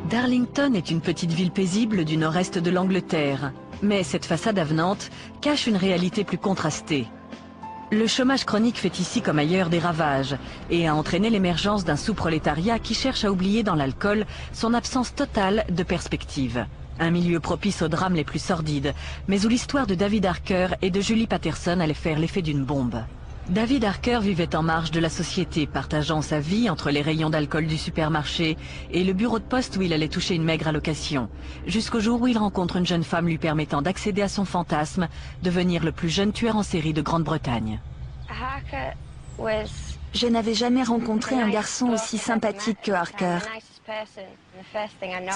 Darlington est une petite ville paisible du nord-est de l'Angleterre. Mais cette façade avenante cache une réalité plus contrastée. Le chômage chronique fait ici comme ailleurs des ravages et a entraîné l'émergence d'un sous-prolétariat qui cherche à oublier dans l'alcool son absence totale de perspective. Un milieu propice aux drames les plus sordides, mais où l'histoire de David Harker et de Julie Patterson allait faire l'effet d'une bombe. David Harker vivait en marge de la société, partageant sa vie entre les rayons d'alcool du supermarché et le bureau de poste où il allait toucher une maigre allocation, jusqu'au jour où il rencontre une jeune femme lui permettant d'accéder à son fantasme, devenir le plus jeune tueur en série de Grande-Bretagne. Je n'avais jamais rencontré un garçon aussi sympathique que Harker.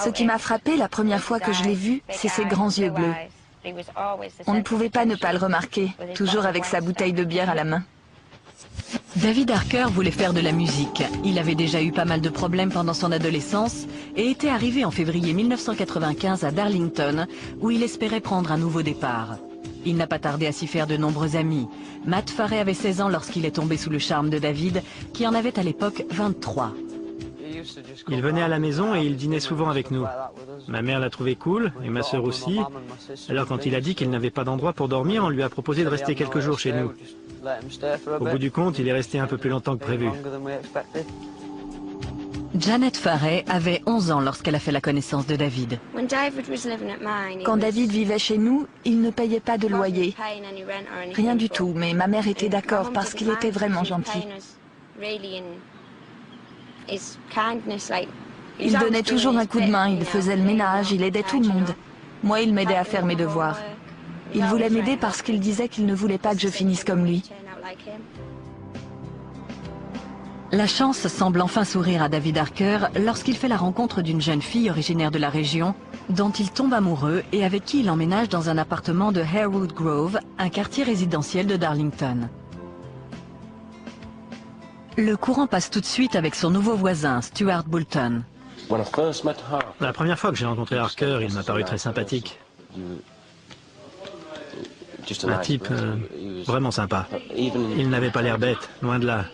Ce qui m'a frappé la première fois que je l'ai vu, c'est ses grands yeux bleus. On ne pouvait pas ne pas le remarquer, toujours avec sa bouteille de bière à la main. David Harker voulait faire de la musique. Il avait déjà eu pas mal de problèmes pendant son adolescence et était arrivé en février 1995 à Darlington, où il espérait prendre un nouveau départ. Il n'a pas tardé à s'y faire de nombreux amis. Matt Farrey avait 16 ans lorsqu'il est tombé sous le charme de David, qui en avait à l'époque 23. Il venait à la maison et il dînait souvent avec nous. Ma mère l'a trouvé cool, et ma sœur aussi. Alors quand il a dit qu'il n'avait pas d'endroit pour dormir, on lui a proposé de rester quelques jours chez nous. Au bout du compte, il est resté un peu plus longtemps que prévu. Janet Farrey avait 11 ans lorsqu'elle a fait la connaissance de David. Quand David vivait chez nous, il ne payait pas de loyer. Rien du tout, mais ma mère était d'accord parce qu'il était vraiment gentil. Il donnait toujours un coup de main, il faisait le ménage, il aidait tout le monde. Moi, il m'aidait à faire mes devoirs. Il voulait m'aider parce qu'il disait qu'il ne voulait pas que je finisse comme lui. La chance semble enfin sourire à David Harker lorsqu'il fait la rencontre d'une jeune fille originaire de la région, dont il tombe amoureux et avec qui il emménage dans un appartement de Harewood Grove, un quartier résidentiel de Darlington. Le courant passe tout de suite avec son nouveau voisin, Stuart Boulton. La première fois que j'ai rencontré Harker, il m'a paru très sympathique. Un type vraiment sympa. Il n'avait pas l'air bête, loin de là.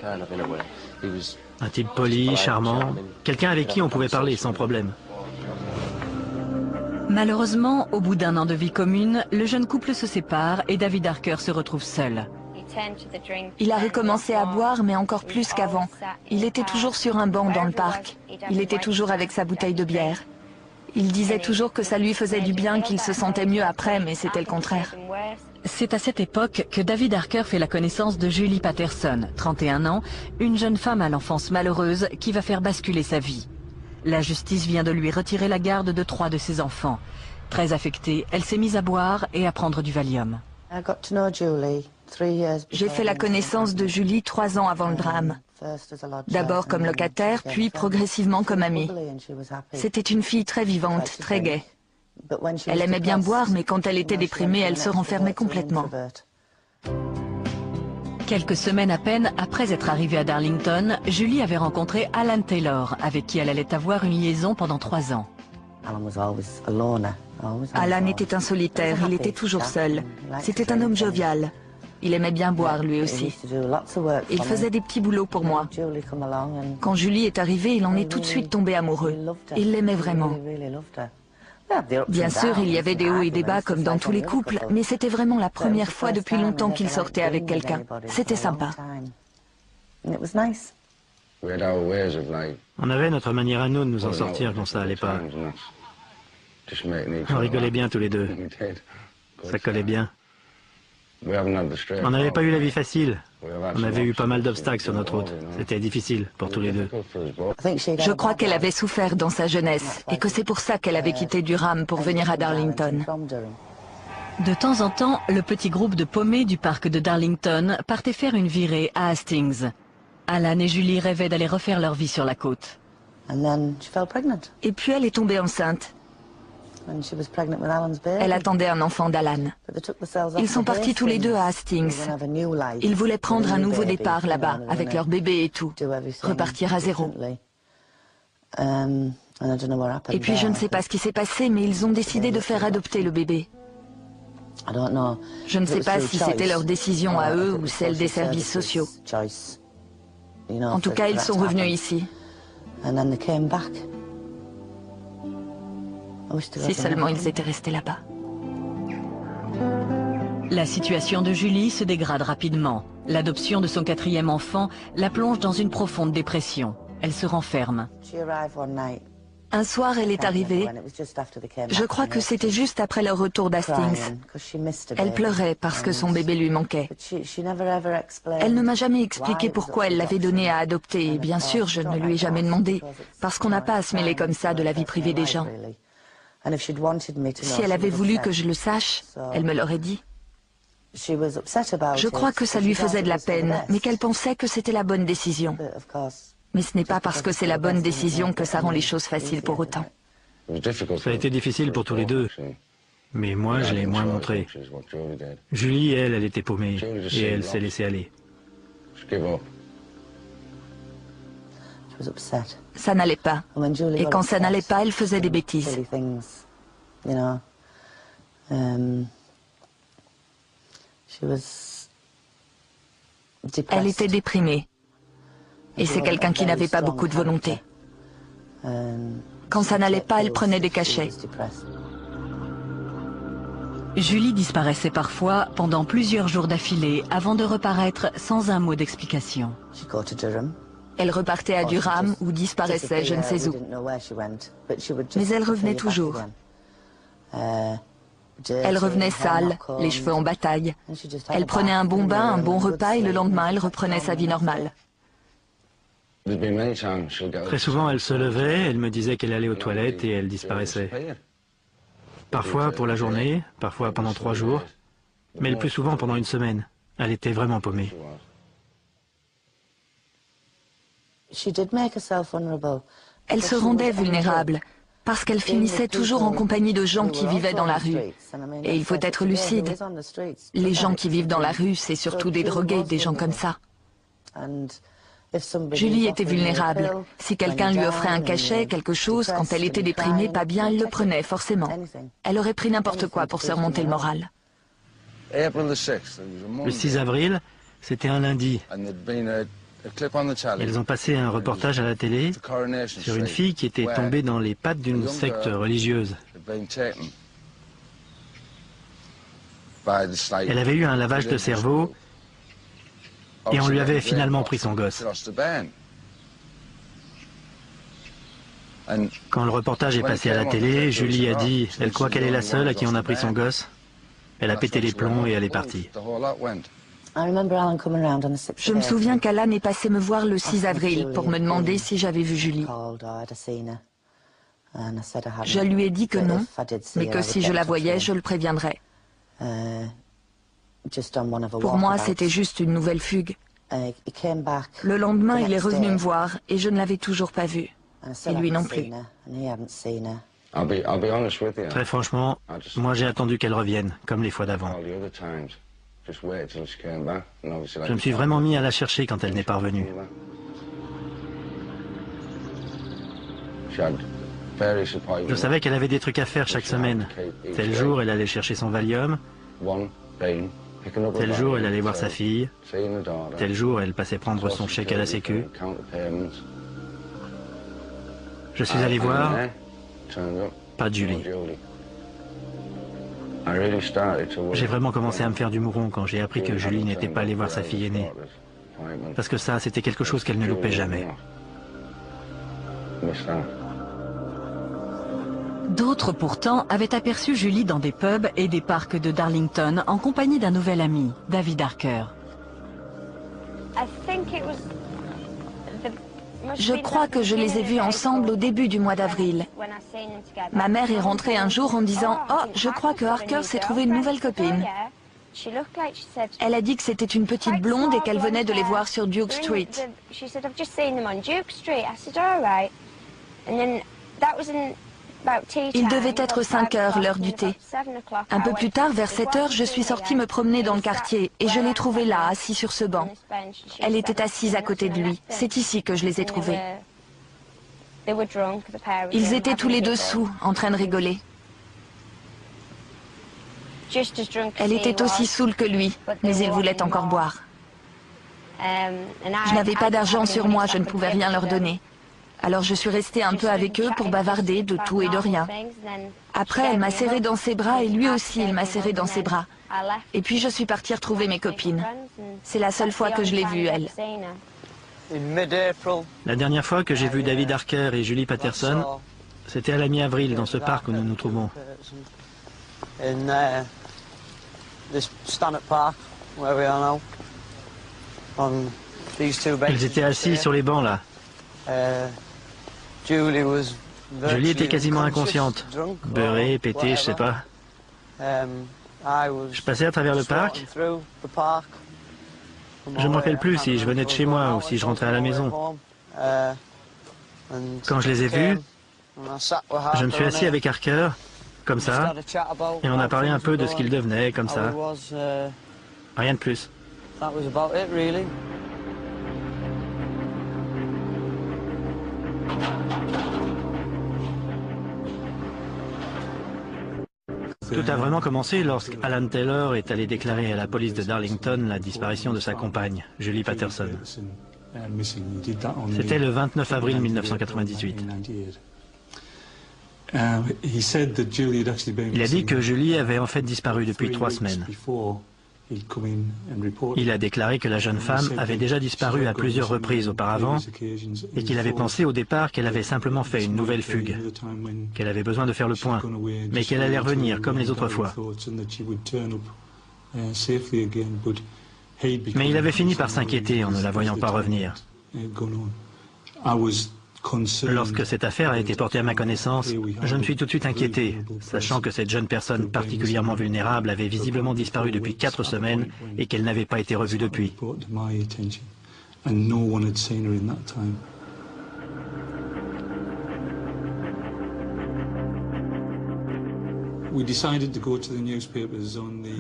Un type poli, charmant, quelqu'un avec qui on pouvait parler sans problème. Malheureusement, au bout d'un an de vie commune, le jeune couple se sépare et David Harker se retrouve seul. Il a recommencé à boire, mais encore plus qu'avant. Il était toujours sur un banc dans le parc. Il était toujours avec sa bouteille de bière. Il disait toujours que ça lui faisait du bien, qu'il se sentait mieux après, mais c'était le contraire. C'est à cette époque que David Harker fait la connaissance de Julie Patterson, 31 ans, une jeune femme à l'enfance malheureuse qui va faire basculer sa vie. La justice vient de lui retirer la garde de 3 de ses enfants. Très affectée, elle s'est mise à boire et à prendre du Valium. J'ai fait la connaissance de Julie 3 ans avant le drame. D'abord comme locataire, puis progressivement comme amie. C'était une fille très vivante, très gaie. Elle aimait bien boire, mais quand elle était déprimée, elle se renfermait complètement. Quelques semaines à peine après être arrivée à Darlington, Julie avait rencontré Alan Taylor, avec qui elle allait avoir une liaison pendant 3 ans. Alan était un solitaire, il était toujours seul. C'était un homme jovial. Il aimait bien boire lui aussi. Il faisait des petits boulots pour moi. Quand Julie est arrivée, il en est tout de suite tombé amoureux. Il l'aimait vraiment. Bien sûr, il y avait des hauts et des bas comme dans tous les couples, mais c'était vraiment la première fois depuis longtemps qu'il sortait avec quelqu'un. C'était sympa. On avait notre manière à nous de nous en sortir quand ça allait pas. On rigolait bien tous les deux. Ça collait bien. On n'avait pas eu la vie facile. On avait eu pas mal d'obstacles sur notre route. C'était difficile pour tous les deux. Je crois qu'elle avait souffert dans sa jeunesse et que c'est pour ça qu'elle avait quitté Durham pour venir à Darlington. De temps en temps, le petit groupe de paumés du parc de Darlington partait faire une virée à Hastings. Alan et Julie rêvaient d'aller refaire leur vie sur la côte. Et puis elle est tombée enceinte. Elle attendait un enfant d'Alan. Ils sont partis tous les deux à Hastings. Ils voulaient prendre un nouveau départ là-bas, avec leur bébé et tout. Repartir à zéro. Et puis je ne sais pas ce qui s'est passé, mais ils ont décidé de faire adopter le bébé. Je ne sais pas si c'était leur décision à eux ou celle des services sociaux. En tout cas, ils sont revenus ici. Si seulement ils étaient restés là-bas. La situation de Julie se dégrade rapidement. L'adoption de son 4e enfant la plonge dans une profonde dépression. Elle se renferme. Un soir, elle est arrivée. Je crois que c'était juste après leur retour d'Hastings. Elle pleurait parce que son bébé lui manquait. Elle ne m'a jamais expliqué pourquoi elle l'avait donné à adopter. Et bien sûr, je ne lui ai jamais demandé, parce qu'on n'a pas à se mêler comme ça de la vie privée des gens. Si elle avait voulu que je le sache, elle me l'aurait dit. Je crois que ça lui faisait de la peine, mais qu'elle pensait que c'était la bonne décision. Mais ce n'est pas parce que c'est la bonne décision que ça rend les choses faciles pour autant. Ça a été difficile pour tous les deux, mais moi je l'ai moins montré. Julie, elle était paumée, et elle s'est laissée aller. Ça n'allait pas. Et quand ça n'allait pas, elle faisait des bêtises. Elle était déprimée. Et c'est quelqu'un qui n'avait pas beaucoup de volonté. Quand ça n'allait pas, elle prenait des cachets. Julie disparaissait parfois pendant plusieurs jours d'affilée avant de reparaître sans un mot d'explication. Elle repartait à Durham ou disparaissait je ne sais où. Mais elle revenait toujours. Elle revenait sale, les cheveux en bataille. Elle prenait un bon bain, un bon repas et le lendemain elle reprenait sa vie normale. Très souvent, elle se levait, elle me disait qu'elle allait aux toilettes et elle disparaissait. Parfois pour la journée, parfois pendant 3 jours, mais le plus souvent pendant une semaine. Elle était vraiment paumée. Elle se rendait vulnérable, parce qu'elle finissait toujours en compagnie de gens qui vivaient dans la rue. Et il faut être lucide. Les gens qui vivent dans la rue, c'est surtout des drogués, des gens comme ça. Julie était vulnérable. Si quelqu'un lui offrait un cachet, quelque chose, quand elle était déprimée, pas bien, elle le prenait, forcément. Elle aurait pris n'importe quoi pour se remonter le moral. Le 6 avril, c'était un lundi. Ils ont passé un reportage à la télé sur une fille qui était tombée dans les pattes d'une secte religieuse. Elle avait eu un lavage de cerveau et on lui avait finalement pris son gosse. Quand le reportage est passé à la télé, Julie a dit « Elle croit qu'elle est la seule à qui on a pris son gosse ». Elle a pété les plombs et elle est partie. Je me souviens qu'Alan est passé me voir le 6 avril pour me demander si j'avais vu Julie. Je lui ai dit que non, mais que si je la voyais, je le préviendrais. Pour moi, c'était juste une nouvelle fugue. Le lendemain, il est revenu me voir et je ne l'avais toujours pas vu. Et lui non plus. Très franchement, moi j'ai attendu qu'elle revienne, comme les fois d'avant. Je me suis vraiment mis à la chercher quand elle n'est pas revenue. Je savais qu'elle avait des trucs à faire chaque semaine. Tel jour, elle allait chercher son Valium. Tel jour, elle allait voir sa fille. Tel jour, elle passait prendre son chèque à la Sécu. Je suis allé voir, pas de Julie. J'ai vraiment commencé à me faire du mouron quand j'ai appris que Julie n'était pas allée voir sa fille aînée. Parce que ça, c'était quelque chose qu'elle ne loupait jamais. D'autres pourtant avaient aperçu Julie dans des pubs et des parcs de Darlington en compagnie d'un nouvel ami, David Harker. Je crois que je les ai vus ensemble au début du mois d'avril. Ma mère est rentrée un jour en disant « Oh, je crois que Harker s'est trouvé une nouvelle copine ». Elle a dit que c'était une petite blonde et qu'elle venait de les voir sur Duke Street. Il devait être 5 heures, l'heure du thé. Un peu plus tard, vers 7 heures, je suis sortie me promener dans le quartier et je l'ai trouvée là, assis sur ce banc. Elle était assise à côté de lui. C'est ici que je les ai trouvés. Ils étaient tous les deux saouls, en train de rigoler. Elle était aussi saoule que lui, mais il voulait encore boire. Je n'avais pas d'argent sur moi, je ne pouvais rien leur donner. Alors je suis restée un peu avec eux pour bavarder de tout et de rien. Après, elle m'a serrée dans ses bras et lui aussi, il m'a serrée dans ses bras. Et puis je suis partie retrouver mes copines. C'est la seule fois que je l'ai vue, elle. La dernière fois que j'ai vu David Harker et Julie Patterson, c'était à la mi-avril dans ce parc où nous nous trouvons. Ils étaient assis sur les bancs là. Julie était quasiment inconsciente, beurrée, pétée, je sais pas. Je passais à travers le parc. Je ne me rappelle plus si je venais de chez moi ou si je rentrais à la maison. Quand je les ai vus, je me suis assis avec Harker, comme ça, et on a parlé un peu de ce qu'il devenait, comme ça. Rien de plus. Tout a vraiment commencé lorsqu'Alan Taylor est allé déclarer à la police de Darlington la disparition de sa compagne, Julie Patterson. C'était le 29 avril 1998. Il a dit que Julie avait en fait disparu depuis 3 semaines. Il a déclaré que la jeune femme avait déjà disparu à plusieurs reprises auparavant et qu'il avait pensé au départ qu'elle avait simplement fait une nouvelle fugue, qu'elle avait besoin de faire le point, mais qu'elle allait revenir comme les autres fois. Mais il avait fini par s'inquiéter en ne la voyant pas revenir. Lorsque cette affaire a été portée à ma connaissance, je me suis tout de suite inquiété, sachant que cette jeune personne particulièrement vulnérable avait visiblement disparu depuis 4 semaines et qu'elle n'avait pas été revue depuis.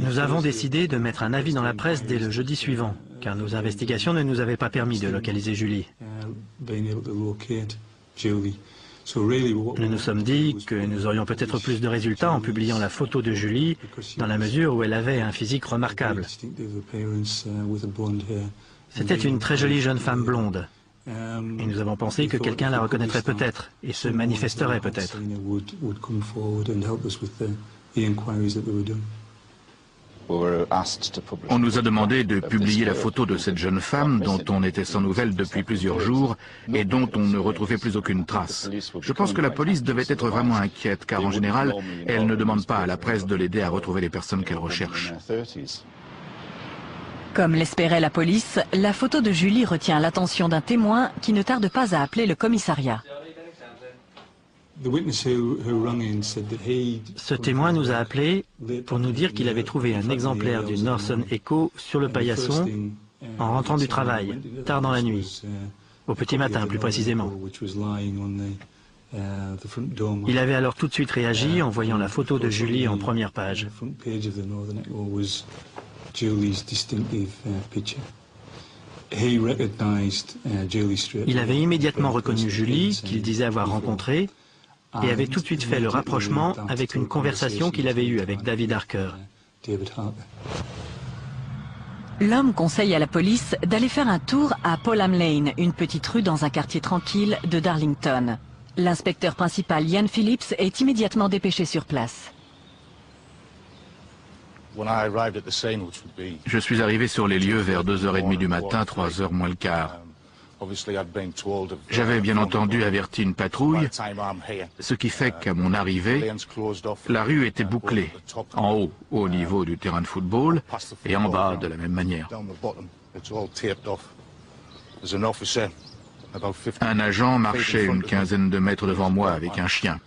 Nous avons décidé de mettre un avis dans la presse dès le jeudi suivant, car nos investigations ne nous avaient pas permis de localiser Julie. Nous nous sommes dit que nous aurions peut-être plus de résultats en publiant la photo de Julie, dans la mesure où elle avait un physique remarquable. C'était une très jolie jeune femme blonde. Et nous avons pensé que quelqu'un la reconnaîtrait peut-être et se manifesterait peut-être. On nous a demandé de publier la photo de cette jeune femme dont on était sans nouvelles depuis plusieurs jours et dont on ne retrouvait plus aucune trace. Je pense que la police devait être vraiment inquiète car en général, elle ne demande pas à la presse de l'aider à retrouver les personnes qu'elle recherche. Comme l'espérait la police, la photo de Julie retient l'attention d'un témoin qui ne tarde pas à appeler le commissariat. Ce témoin nous a appelés pour nous dire qu'il avait trouvé un exemplaire du Northern Echo sur le paillasson en rentrant du travail, tard dans la nuit, au petit matin plus précisément. Il avait alors tout de suite réagi en voyant la photo de Julie en première page. Il avait immédiatement reconnu Julie, qu'il disait avoir rencontrée, et avait tout de suite fait le rapprochement avec une conversation qu'il avait eue avec David Harker. L'homme conseille à la police d'aller faire un tour à Polham Lane, une petite rue dans un quartier tranquille de Darlington. L'inspecteur principal Ian Phillips est immédiatement dépêché sur place. Je suis arrivé sur les lieux vers 2h30 du matin, 3h moins le quart. J'avais bien entendu averti une patrouille, ce qui fait qu'à mon arrivée, la rue était bouclée, en haut au niveau du terrain de football et en bas de la même manière. Un agent marchait une quinzaine de mètres devant moi avec un chien.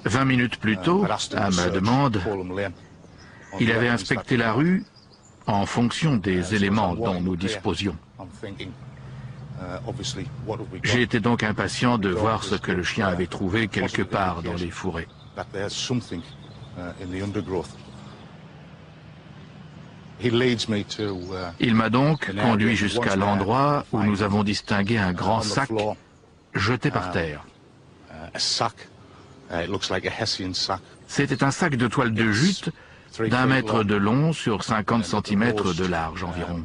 20 minutes plus tôt, à ma demande, il avait inspecté la rue en fonction des éléments dont nous disposions. J'ai été donc impatient de voir ce que le chien avait trouvé quelque part dans les fourrés. Il m'a donc conduit jusqu'à l'endroit où nous avons distingué un grand sac jeté par terre. C'était un sac de toile de jute d'1 mètre de long sur 50 cm de large environ.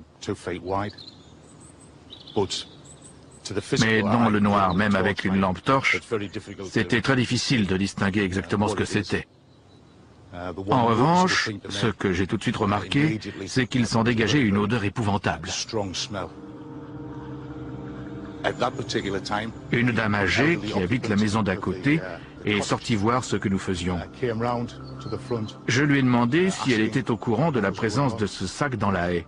Mais dans le noir, même avec une lampe torche, c'était très difficile de distinguer exactement ce que c'était. En revanche, ce que j'ai tout de suite remarqué, c'est qu'il s'en dégageait une odeur épouvantable. Une dame âgée qui habite la maison d'à côté est sortie voir ce que nous faisions. Je lui ai demandé si elle était au courant de la présence de ce sac dans la haie.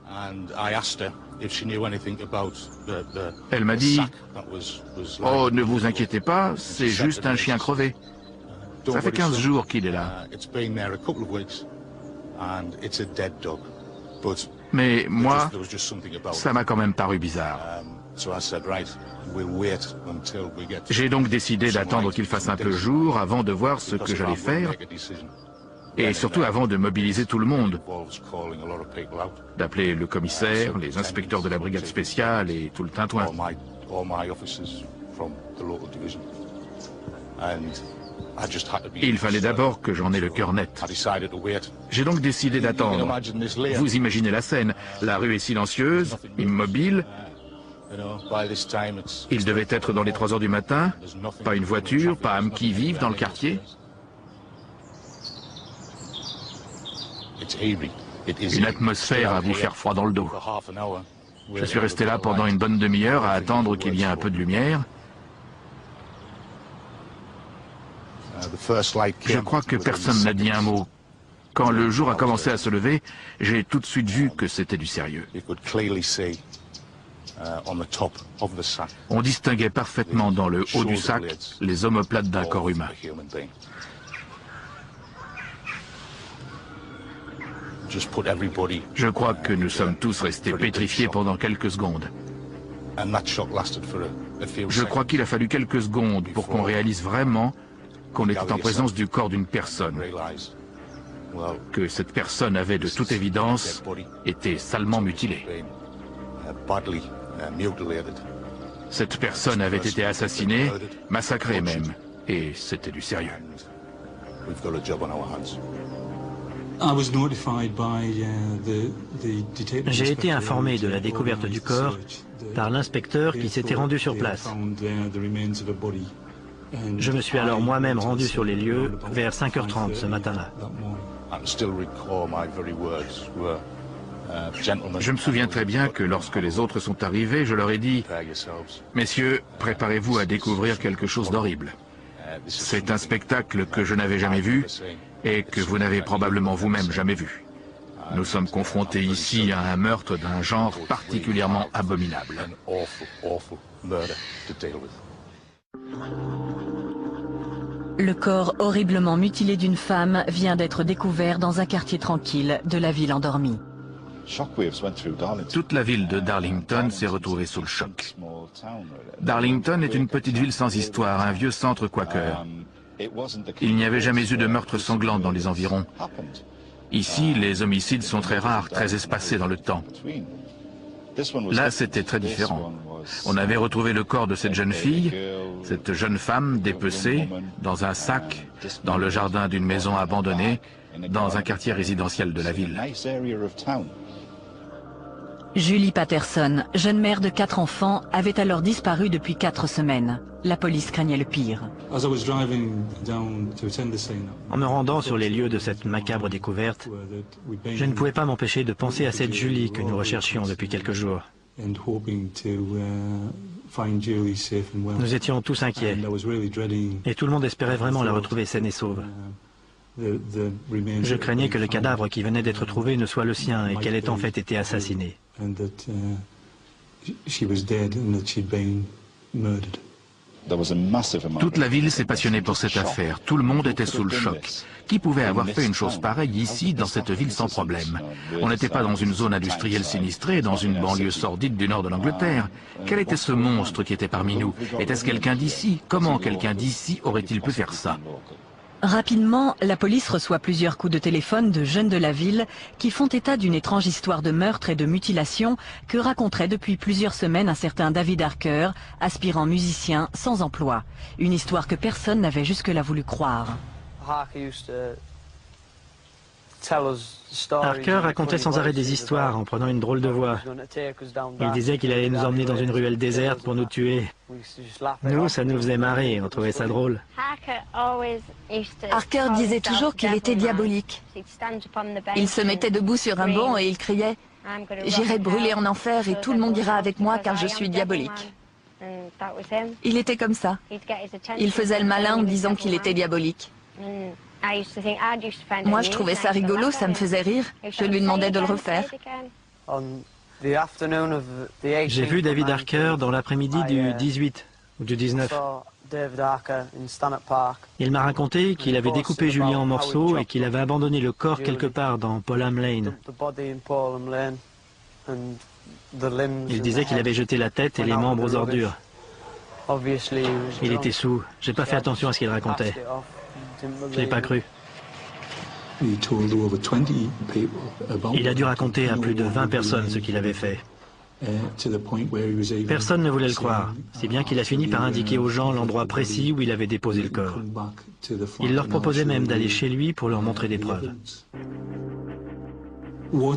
Elle m'a dit « Oh, ne vous inquiétez pas, c'est juste un chien crevé. Ça fait 15 jours qu'il est là. » Mais moi, ça m'a quand même paru bizarre. J'ai donc décidé d'attendre qu'il fasse un peu jour avant de voir ce que j'allais faire, et surtout avant de mobiliser tout le monde, d'appeler le commissaire, les inspecteurs de la brigade spéciale et tout le tintouin. Il fallait d'abord que j'en ai le cœur net. J'ai donc décidé d'attendre. Vous imaginez la scène, la rue est silencieuse, immobile. Il devait être dans les 3 heures du matin, pas une voiture, pas âme qui vive dans le quartier. Une atmosphère à vous faire froid dans le dos. Je suis resté là pendant une bonne demi-heure à attendre qu'il y ait un peu de lumière. Je crois que personne n'a dit un mot. Quand le jour a commencé à se lever, j'ai tout de suite vu que c'était du sérieux. On distinguait parfaitement dans le haut du sac les omoplates d'un corps humain. Je crois que nous sommes tous restés pétrifiés pendant quelques secondes. Je crois qu'il a fallu quelques secondes pour qu'on réalise vraiment qu'on était en présence du corps d'une personne, que cette personne avait de toute évidence été salement mutilée. Cette personne avait été assassinée, massacrée même, et c'était du sérieux. J'ai été informé de la découverte du corps par l'inspecteur qui s'était rendu sur place. Je me suis alors moi-même rendu sur les lieux vers 5h30 ce matin-là. Je me souviens très bien que lorsque les autres sont arrivés, je leur ai dit « Messieurs, préparez-vous à découvrir quelque chose d'horrible. C'est un spectacle que je n'avais jamais vu et que vous n'avez probablement vous-même jamais vu. Nous sommes confrontés ici à un meurtre d'un genre particulièrement abominable. » Le corps horriblement mutilé d'une femme vient d'être découvert dans un quartier tranquille de la ville endormie. Toute la ville de Darlington s'est retrouvée sous le choc. Darlington est une petite ville sans histoire, un vieux centre quaker. Il n'y avait jamais eu de meurtre sanglant dans les environs. Ici, les homicides sont très rares, très espacés dans le temps. Là, c'était très différent. On avait retrouvé le corps de cette jeune fille, cette jeune femme dépecée, dans un sac, dans le jardin d'une maison abandonnée, dans un quartier résidentiel de la ville. Julie Patterson, jeune mère de 4 enfants, avait alors disparu depuis 4 semaines. La police craignait le pire. En me rendant sur les lieux de cette macabre découverte, je ne pouvais pas m'empêcher de penser à cette Julie que nous recherchions depuis quelques jours. Nous étions tous inquiets, et tout le monde espérait vraiment la retrouver saine et sauve. Je craignais que le cadavre qui venait d'être trouvé ne soit le sien et qu'elle ait en fait été assassinée. Toute la ville s'est passionnée pour cette affaire. Tout le monde était sous le choc. Qui pouvait avoir fait une chose pareille ici, dans cette ville sans problème? On n'était pas dans une zone industrielle sinistrée, dans une banlieue sordide du nord de l'Angleterre. Quel était ce monstre qui était parmi nous? Était-ce quelqu'un d'ici? Comment quelqu'un d'ici aurait-il pu faire ça? Rapidement, la police reçoit plusieurs coups de téléphone de jeunes de la ville qui font état d'une étrange histoire de meurtre et de mutilation que raconterait depuis plusieurs semaines un certain David Harker, aspirant musicien sans emploi. Une histoire que personne n'avait jusque-là voulu croire. Harker racontait sans arrêt des histoires en prenant une drôle de voix. Il disait qu'il allait nous emmener dans une ruelle déserte pour nous tuer. Nous, ça nous faisait marrer, on trouvait ça drôle. Harker disait toujours qu'il était diabolique. Il se mettait debout sur un banc et il criait « J'irai brûler en enfer et tout le monde ira avec moi car je suis diabolique ». Il était comme ça. Il faisait le malin en disant qu'il était diabolique. Moi, je trouvais ça rigolo, ça me faisait rire. Je lui demandais de le refaire. J'ai vu David Harker dans l'après-midi du 18 ou du 19. Il m'a raconté qu'il avait découpé Julie en morceaux et qu'il avait abandonné le corps quelque part dans Polham Lane. Il disait qu'il avait jeté la tête et les membres aux ordures. Il était saoul. J'ai pas fait attention à ce qu'il racontait. Je l'ai pas cru. Il a dû raconter à plus de 20 personnes ce qu'il avait fait. Personne ne voulait le croire, si bien qu'il a fini par indiquer aux gens l'endroit précis où il avait déposé le corps. Il leur proposait même d'aller chez lui pour leur montrer des preuves. Nous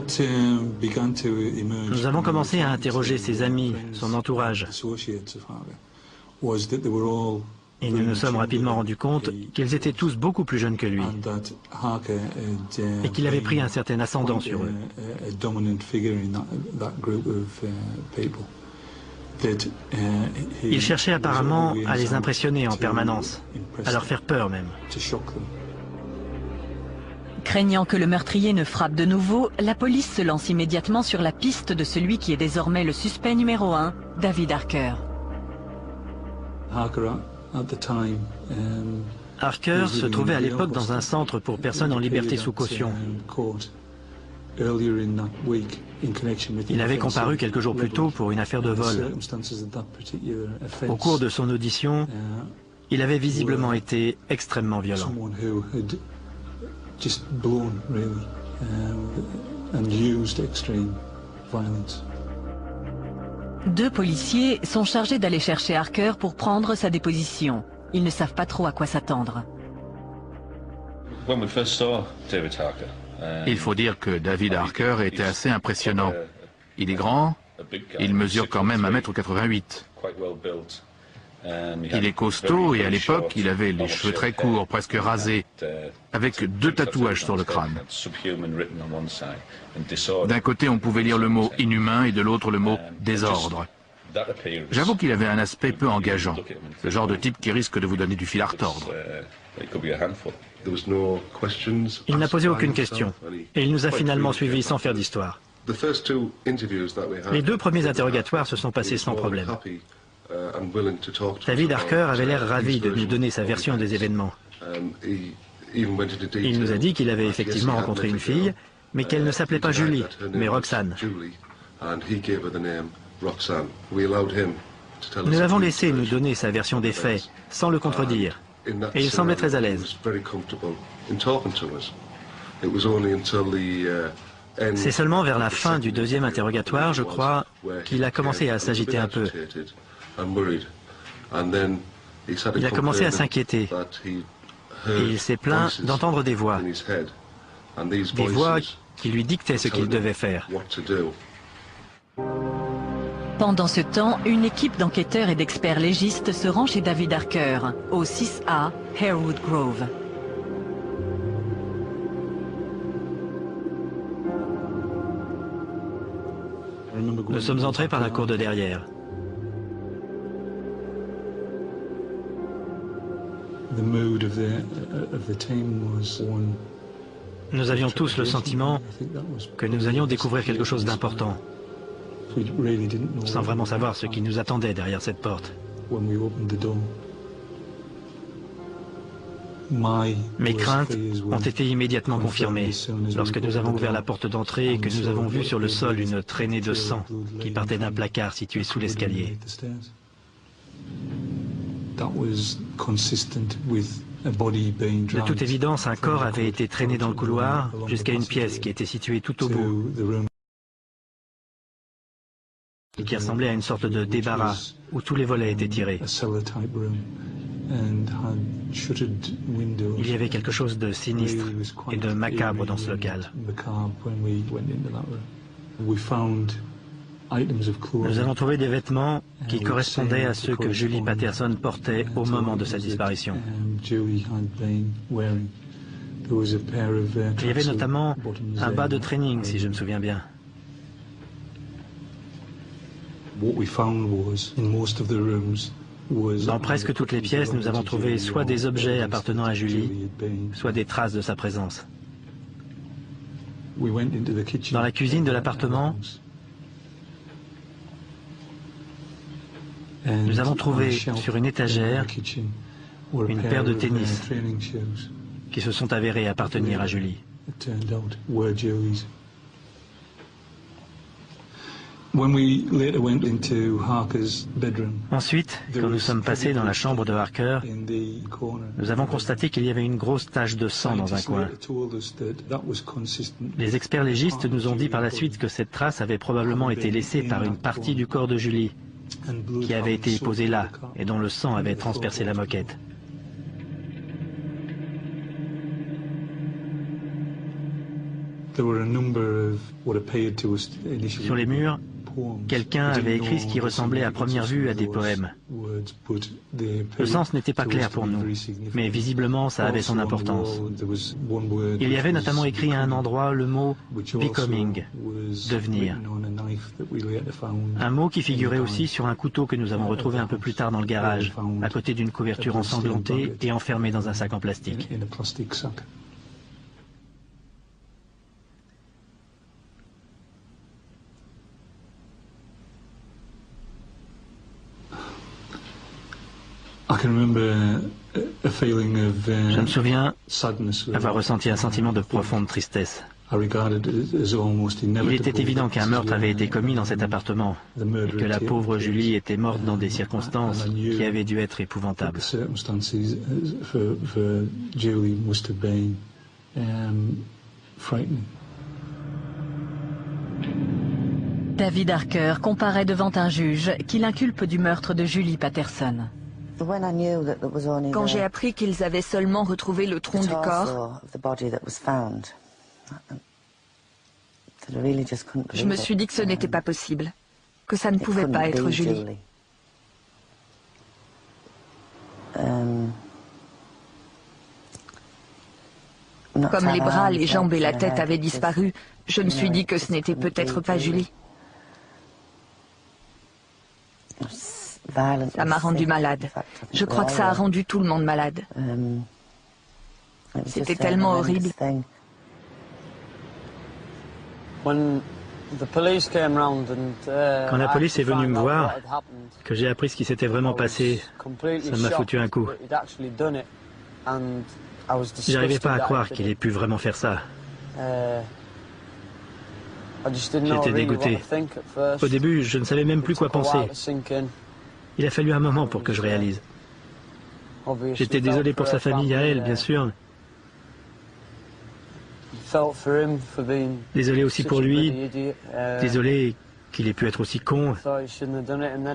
avons commencé à interroger ses amis, son entourage. Et nous nous sommes rapidement rendus compte qu'ils étaient tous beaucoup plus jeunes que lui et qu'il avait pris un certain ascendant sur eux. Il cherchait apparemment à les impressionner en permanence, à leur faire peur même. Craignant que le meurtrier ne frappe de nouveau, la police se lance immédiatement sur la piste de celui qui est désormais le suspect numéro 1, David Harker. Harker se trouvait à l'époque dans un centre pour personnes en liberté sous caution. Il avait comparu quelques jours plus tôt pour une affaire de vol. Au cours de son audition, il avait visiblement été extrêmement violent. Deux policiers sont chargés d'aller chercher Harker pour prendre sa déposition. Ils ne savent pas trop à quoi s'attendre. Il faut dire que David Harker était assez impressionnant. Il est grand, il mesure quand même 1,88 m. Il est costaud et à l'époque, il avait les cheveux très courts, presque rasés, avec 2 tatouages sur le crâne. D'un côté, on pouvait lire le mot « inhumain » et de l'autre le mot « désordre ». J'avoue qu'il avait un aspect peu engageant, le genre de type qui risque de vous donner du fil à retordre. Il n'a posé aucune question, et il nous a finalement suivis sans faire d'histoire. Les 2 premiers interrogatoires se sont passés sans problème. David Harker avait l'air ravi de nous donner sa version des événements. Il nous a dit qu'il avait effectivement rencontré une fille, mais qu'elle ne s'appelait pas Julie, mais Roxanne. Nous l'avons laissé nous donner sa version des faits, sans le contredire, et il semblait très à l'aise. C'est seulement vers la fin du 2e interrogatoire, je crois, qu'il a commencé à s'agiter un peu. Il a commencé à s'inquiéter, et il s'est plaint d'entendre des voix qui lui dictaient ce qu'il devait faire. Pendant ce temps, une équipe d'enquêteurs et d'experts légistes se rend chez David Harker, au 6A Harewood Grove. Nous sommes entrés par la cour de derrière. Nous avions tous le sentiment que nous allions découvrir quelque chose d'important, sans vraiment savoir ce qui nous attendait derrière cette porte. Mes craintes ont été immédiatement confirmées lorsque nous avons ouvert la porte d'entrée et que nous avons vu sur le sol une traînée de sang qui partait d'un placard situé sous l'escalier. De toute évidence, un corps avait été traîné dans le couloir jusqu'à une pièce qui était située tout au bout et qui ressemblait à une sorte de débarras où tous les volets étaient tirés. Il y avait quelque chose de sinistre et de macabre dans ce local. Nous avons trouvé des vêtements qui correspondaient à ceux que Julie Patterson portait au moment de sa disparition. Il y avait notamment un bas de training, si je me souviens bien. Dans presque toutes les pièces, nous avons trouvé soit des objets appartenant à Julie, soit des traces de sa présence. Dans la cuisine de l'appartement, nous avons trouvé sur une étagère une paire de tennis qui se sont avérés appartenir à Julie. Ensuite, quand nous sommes passés dans la chambre de Harker, nous avons constaté qu'il y avait une grosse tache de sang dans un coin. Les experts légistes nous ont dit par la suite que cette trace avait probablement été laissée par une partie du corps de Julie, qui avait été posée là et dont le sang avait transpercé la moquette. Sur les murs, quelqu'un avait écrit ce qui ressemblait à première vue à des poèmes. Le sens n'était pas clair pour nous, mais visiblement ça avait son importance. Il y avait notamment écrit à un endroit le mot « becoming », « devenir ». Un mot qui figurait aussi sur un couteau que nous avons retrouvé un peu plus tard dans le garage, à côté d'une couverture ensanglantée et enfermée dans un sac en plastique. Je me souviens avoir ressenti un sentiment de profonde tristesse. Il était évident qu'un meurtre avait été commis dans cet appartement et que la pauvre Julie était morte dans des circonstances qui avaient dû être épouvantables. David Harker comparaît devant un juge qui l'inculpe du meurtre de Julie Patterson. Quand j'ai appris qu'ils avaient seulement retrouvé le tronc du corps, je me suis dit que ce n'était pas possible, que ça ne pouvait pas être Julie. Comme les bras, les jambes et la tête avaient disparu, je me suis dit que ce n'était peut-être pas Julie. Ça m'a rendu malade. Je crois que ça a rendu tout le monde malade. C'était tellement horrible. Quand la police est venue me voir, que j'ai appris ce qui s'était vraiment passé, ça m'a foutu un coup. J'arrivais pas à croire qu'il ait pu vraiment faire ça. J'étais dégoûté. Au début, je ne savais même plus quoi penser. Il a fallu un moment pour que je réalise. J'étais désolé pour sa famille à elle, bien sûr. Désolé aussi pour lui. Désolé qu'il ait pu être aussi con.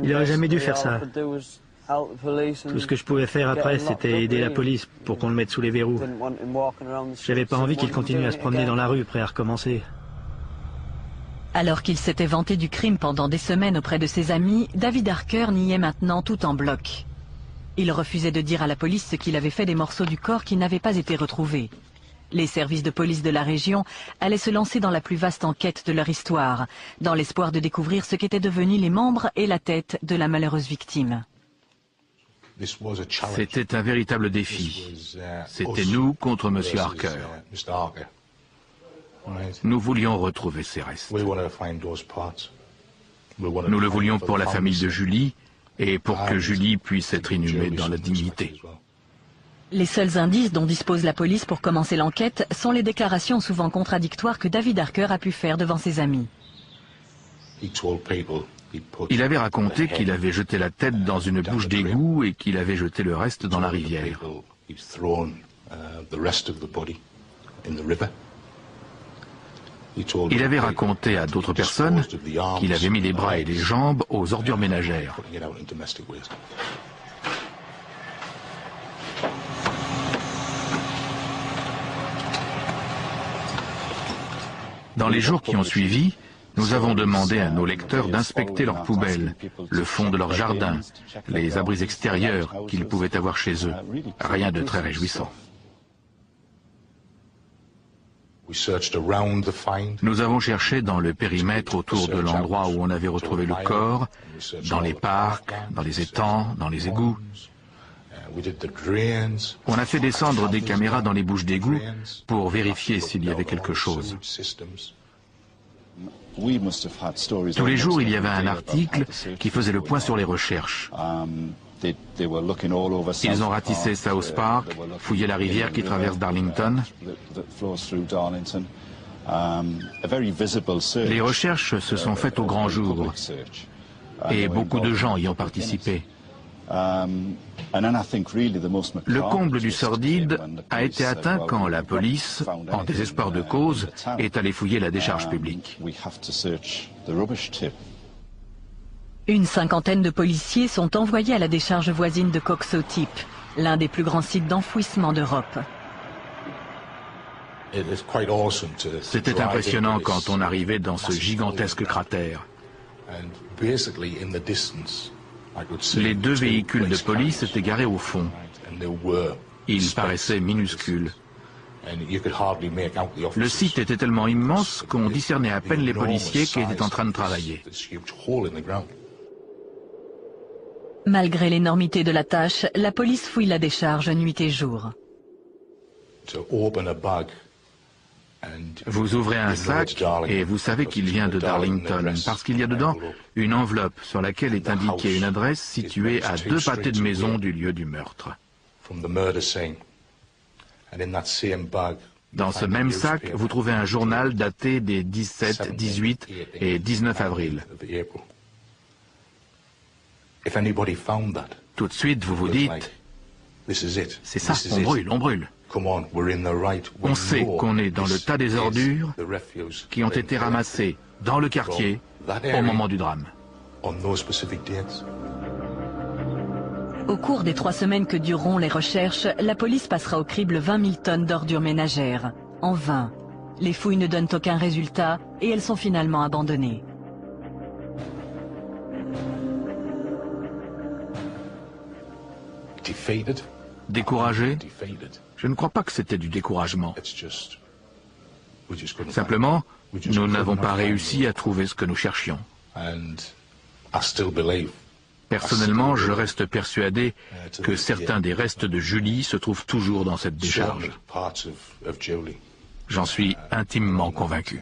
Il n'aurait jamais dû faire ça. Tout ce que je pouvais faire après, c'était aider la police pour qu'on le mette sous les verrous. J'avais pas envie qu'il continue à se promener dans la rue, prêt à recommencer. Alors qu'il s'était vanté du crime pendant des semaines auprès de ses amis, David Harker niait maintenant tout en bloc. Il refusait de dire à la police ce qu'il avait fait des morceaux du corps qui n'avaient pas été retrouvés. Les services de police de la région allaient se lancer dans la plus vaste enquête de leur histoire, dans l'espoir de découvrir ce qu'étaient devenus les membres et la tête de la malheureuse victime. C'était un véritable défi. C'était nous contre M. Harker. Nous voulions retrouver ces restes. Nous le voulions pour la famille de Julie et pour que Julie puisse être inhumée dans la dignité. Les seuls indices dont dispose la police pour commencer l'enquête sont les déclarations souvent contradictoires que David Harker a pu faire devant ses amis. Il avait raconté qu'il avait jeté la tête dans une bouche d'égout et qu'il avait jeté le reste dans la rivière. Il avait raconté à d'autres personnes qu'il avait mis les bras et les jambes aux ordures ménagères. Dans les jours qui ont suivi, nous avons demandé à nos lecteurs d'inspecter leurs poubelles, le fond de leur jardin, les abris extérieurs qu'ils pouvaient avoir chez eux. Rien de très réjouissant. Nous avons cherché dans le périmètre autour de l'endroit où on avait retrouvé le corps, dans les parcs, dans les étangs, dans les égouts. On a fait descendre des caméras dans les bouches d'égout pour vérifier s'il y avait quelque chose. Tous les jours, il y avait un article qui faisait le point sur les recherches. Ils ont ratissé South Park, fouillé la rivière qui traverse Darlington. Les recherches se sont faites au grand jour et beaucoup de gens y ont participé. Le comble du sordide a été atteint quand la police, en désespoir de cause, est allée fouiller la décharge publique. Une cinquantaine de policiers sont envoyés à la décharge voisine de Coxotip, l'un des plus grands sites d'enfouissement d'Europe. C'était impressionnant quand on arrivait dans ce gigantesque cratère. Les deux véhicules de police étaient garés au fond. Ils paraissaient minuscules. Le site était tellement immense qu'on discernait à peine les policiers qui étaient en train de travailler. Malgré l'énormité de la tâche, la police fouille la décharge nuit et jour. Vous ouvrez un sac et vous savez qu'il vient de Darlington parce qu'il y a dedans une enveloppe sur laquelle est indiquée une adresse située à 2 pâtés de maison du lieu du meurtre. Dans ce même sac, vous trouvez un journal daté des 17, 18 et 19 avril. Tout de suite, vous vous dites, c'est ça, on brûle, on brûle. On sait qu'on est dans le tas des ordures qui ont été ramassées dans le quartier au moment du drame. Au cours des 3 semaines que dureront les recherches, la police passera au crible 20 000 tonnes d'ordures ménagères. En vain. Les fouilles ne donnent aucun résultat et elles sont finalement abandonnées. Découragé? Je ne crois pas que c'était du découragement. Simplement, nous n'avons pas réussi à trouver ce que nous cherchions. Personnellement, je reste persuadé que certains des restes de Julie se trouvent toujours dans cette décharge. J'en suis intimement convaincu.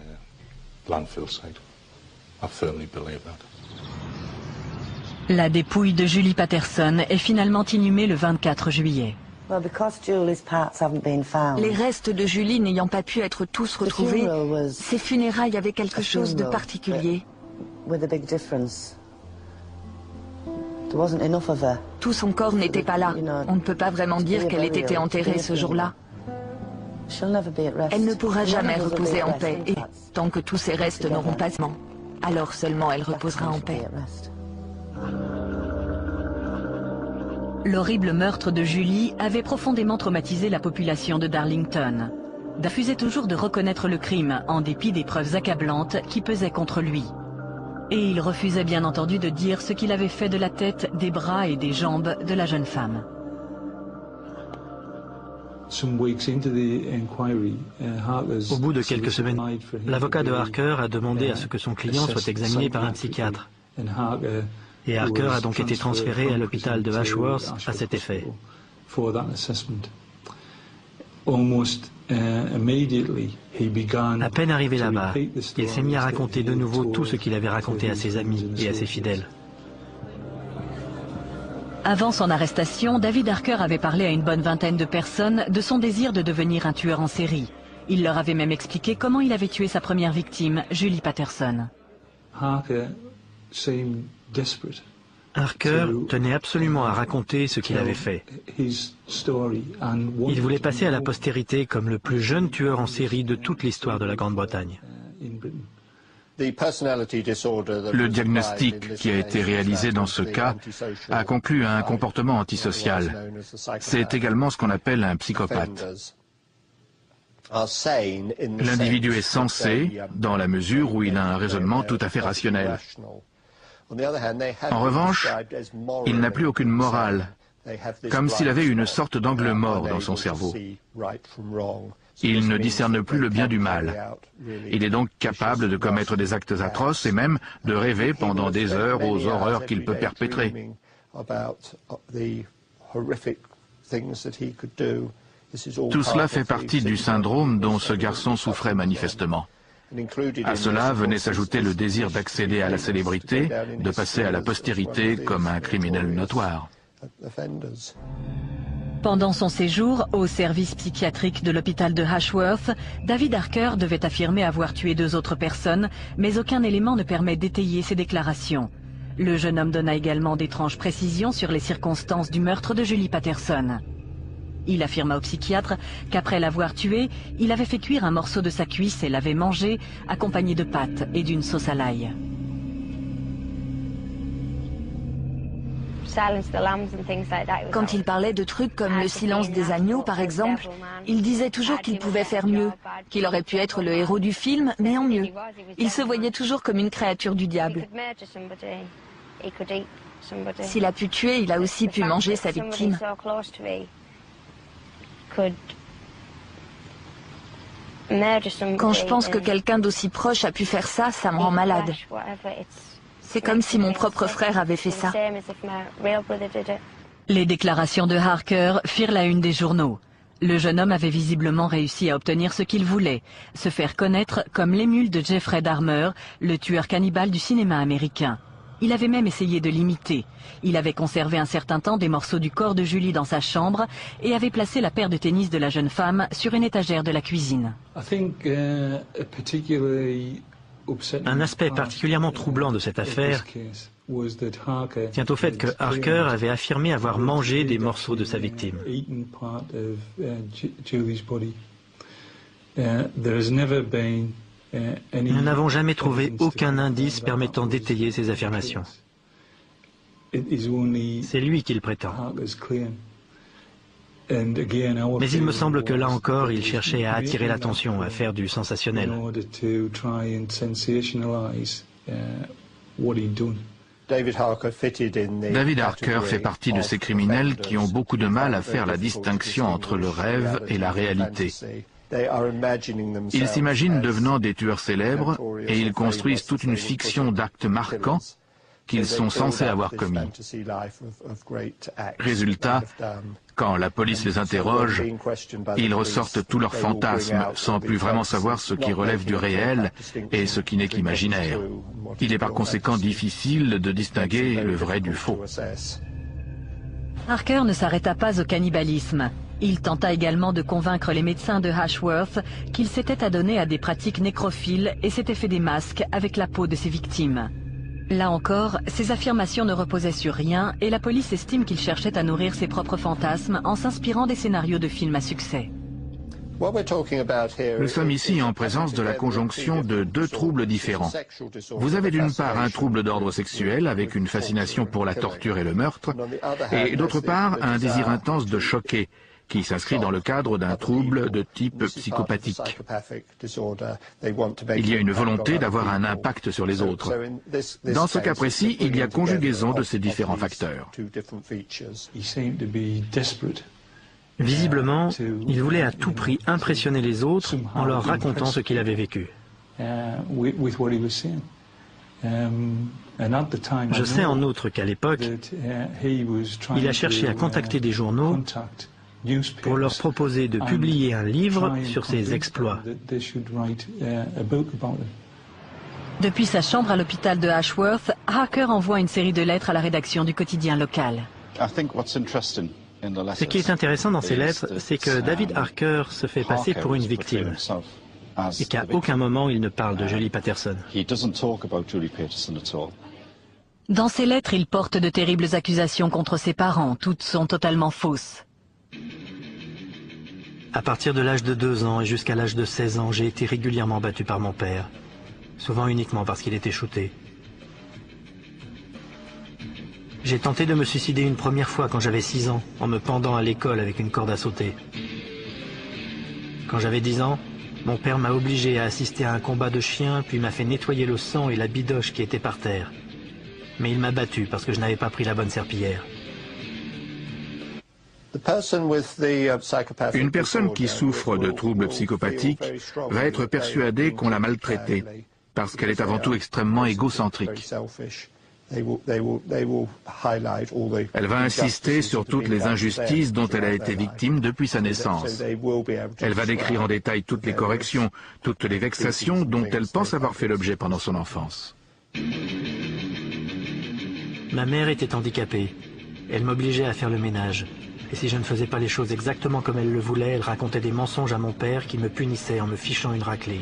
La dépouille de Julie Patterson est finalement inhumée le 24 juillet. Les restes de Julie n'ayant pas pu être tous retrouvés, ses funérailles avaient quelque chose de particulier. Tout son corps n'était pas là. On ne peut pas vraiment dire qu'elle ait été enterrée ce jour-là. Elle ne pourra jamais reposer en paix, et tant que tous ses restes n'auront pas mort, alors seulement elle reposera en paix. L'horrible meurtre de Julie avait profondément traumatisé la population de Darlington. Duff refusait toujours de reconnaître le crime, en dépit des preuves accablantes qui pesaient contre lui. Et il refusait bien entendu de dire ce qu'il avait fait de la tête, des bras et des jambes de la jeune femme. Au bout de quelques semaines, l'avocat de Harker a demandé à ce que son client soit examiné par un psychiatre. Et Harker a donc été transféré à l'hôpital de Ashworth à cet effet. À peine arrivé là-bas, il s'est mis à raconter de nouveau tout ce qu'il avait raconté à ses amis et à ses fidèles. Avant son arrestation, David Harker avait parlé à une bonne vingtaine de personnes de son désir de devenir un tueur en série. Il leur avait même expliqué comment il avait tué sa première victime, Julie Patterson. Harker tenait absolument à raconter ce qu'il avait fait. Il voulait passer à la postérité comme le plus jeune tueur en série de toute l'histoire de la Grande-Bretagne. Le diagnostic qui a été réalisé dans ce cas a conclu à un comportement antisocial. C'est également ce qu'on appelle un psychopathe. L'individu est sensé dans la mesure où il a un raisonnement tout à fait rationnel. En revanche, il n'a plus aucune morale, comme s'il avait une sorte d'angle mort dans son cerveau. Il ne discerne plus le bien du mal. Il est donc capable de commettre des actes atroces et même de rêver pendant des heures aux horreurs qu'il peut perpétrer. Tout cela fait partie du syndrome dont ce garçon souffrait manifestement. À cela venait s'ajouter le désir d'accéder à la célébrité, de passer à la postérité comme un criminel notoire. Pendant son séjour au service psychiatrique de l'hôpital de Ashworth, David Harker devait affirmer avoir tué 2 autres personnes, mais aucun élément ne permet d'étayer ses déclarations. Le jeune homme donna également d'étranges précisions sur les circonstances du meurtre de Julie Patterson. Il affirma au psychiatre qu'après l'avoir tué, il avait fait cuire un morceau de sa cuisse et l'avait mangé, accompagné de pâtes et d'une sauce à l'ail. Quand il parlait de trucs comme le silence des agneaux, par exemple, il disait toujours qu'il pouvait faire mieux, qu'il aurait pu être le héros du film, mais en mieux. Il se voyait toujours comme une créature du diable. S'il a pu tuer, il a aussi pu manger sa victime. Quand je pense que quelqu'un d'aussi proche a pu faire ça, ça me rend malade. C'est comme si mon propre frère avait fait ça. Les déclarations de Harker firent la une des journaux. Le jeune homme avait visiblement réussi à obtenir ce qu'il voulait, se faire connaître comme l'émule de Jeffrey Dahmer, le tueur cannibale du cinéma américain. Il avait même essayé de l'imiter. Il avait conservé un certain temps des morceaux du corps de Julie dans sa chambre et avait placé la paire de tennis de la jeune femme sur une étagère de la cuisine. Un aspect particulièrement troublant de cette affaire tient au fait que Harker avait affirmé avoir mangé des morceaux de sa victime. Nous n'avons jamais trouvé aucun indice permettant d'étayer ces affirmations. C'est lui qui le prétend. Mais il me semble que là encore, il cherchait à attirer l'attention, à faire du sensationnel. David Harker fait partie de ces criminels qui ont beaucoup de mal à faire la distinction entre le rêve et la réalité. Ils s'imaginent devenant des tueurs célèbres et ils construisent toute une fiction d'actes marquants qu'ils sont censés avoir commis. Résultat, quand la police les interroge, ils ressortent tous leurs fantasmes sans plus vraiment savoir ce qui relève du réel et ce qui n'est qu'imaginaire. Il est par conséquent difficile de distinguer le vrai du faux. Harker ne s'arrêta pas au cannibalisme. Il tenta également de convaincre les médecins de Ashworth qu'il s'était adonné à des pratiques nécrophiles et s'était fait des masques avec la peau de ses victimes. Là encore, ces affirmations ne reposaient sur rien et la police estime qu'il cherchait à nourrir ses propres fantasmes en s'inspirant des scénarios de films à succès. Nous sommes ici en présence de la conjonction de 2 troubles différents. Vous avez d'une part un trouble d'ordre sexuel avec une fascination pour la torture et le meurtre, et d'autre part un désir intense de choquer, qui s'inscrit dans le cadre d'un trouble de type psychopathique. Il y a une volonté d'avoir un impact sur les autres. Dans ce cas précis, il y a conjugaison de ces différents facteurs. Visiblement, il voulait à tout prix impressionner les autres en leur racontant ce qu'il avait vécu. Je sais en outre qu'à l'époque, il a cherché à contacter des journaux pour leur proposer de publier un livre sur ses exploits. Depuis sa chambre à l'hôpital de Ashworth, Harker envoie une série de lettres à la rédaction du quotidien local. Ce qui est intéressant dans ces lettres, c'est que David Harker se fait passer pour une victime et qu'à aucun moment il ne parle de Julie Patterson. Dans ces lettres, il porte de terribles accusations contre ses parents. Toutes sont totalement fausses. À partir de l'âge de 2 ans et jusqu'à l'âge de 16 ans, j'ai été régulièrement battu par mon père, souvent uniquement parce qu'il était shooté. J'ai tenté de me suicider une première fois quand j'avais 6 ans, en me pendant à l'école avec une corde à sauter. Quand j'avais 10 ans, mon père m'a obligé à assister à un combat de chiens, puis m'a fait nettoyer le sang et la bidoche qui était par terre. Mais il m'a battu parce que je n'avais pas pris la bonne serpillière. Une personne qui souffre de troubles psychopathiques va être persuadée qu'on l'a maltraitée, parce qu'elle est avant tout extrêmement égocentrique. Elle va insister sur toutes les injustices dont elle a été victime depuis sa naissance. Elle va décrire en détail toutes les corrections, toutes les vexations dont elle pense avoir fait l'objet pendant son enfance. Ma mère était handicapée. Elle m'obligeait à faire le ménage. Et si je ne faisais pas les choses exactement comme elle le voulait, elle racontait des mensonges à mon père qui me punissait en me fichant une raclée.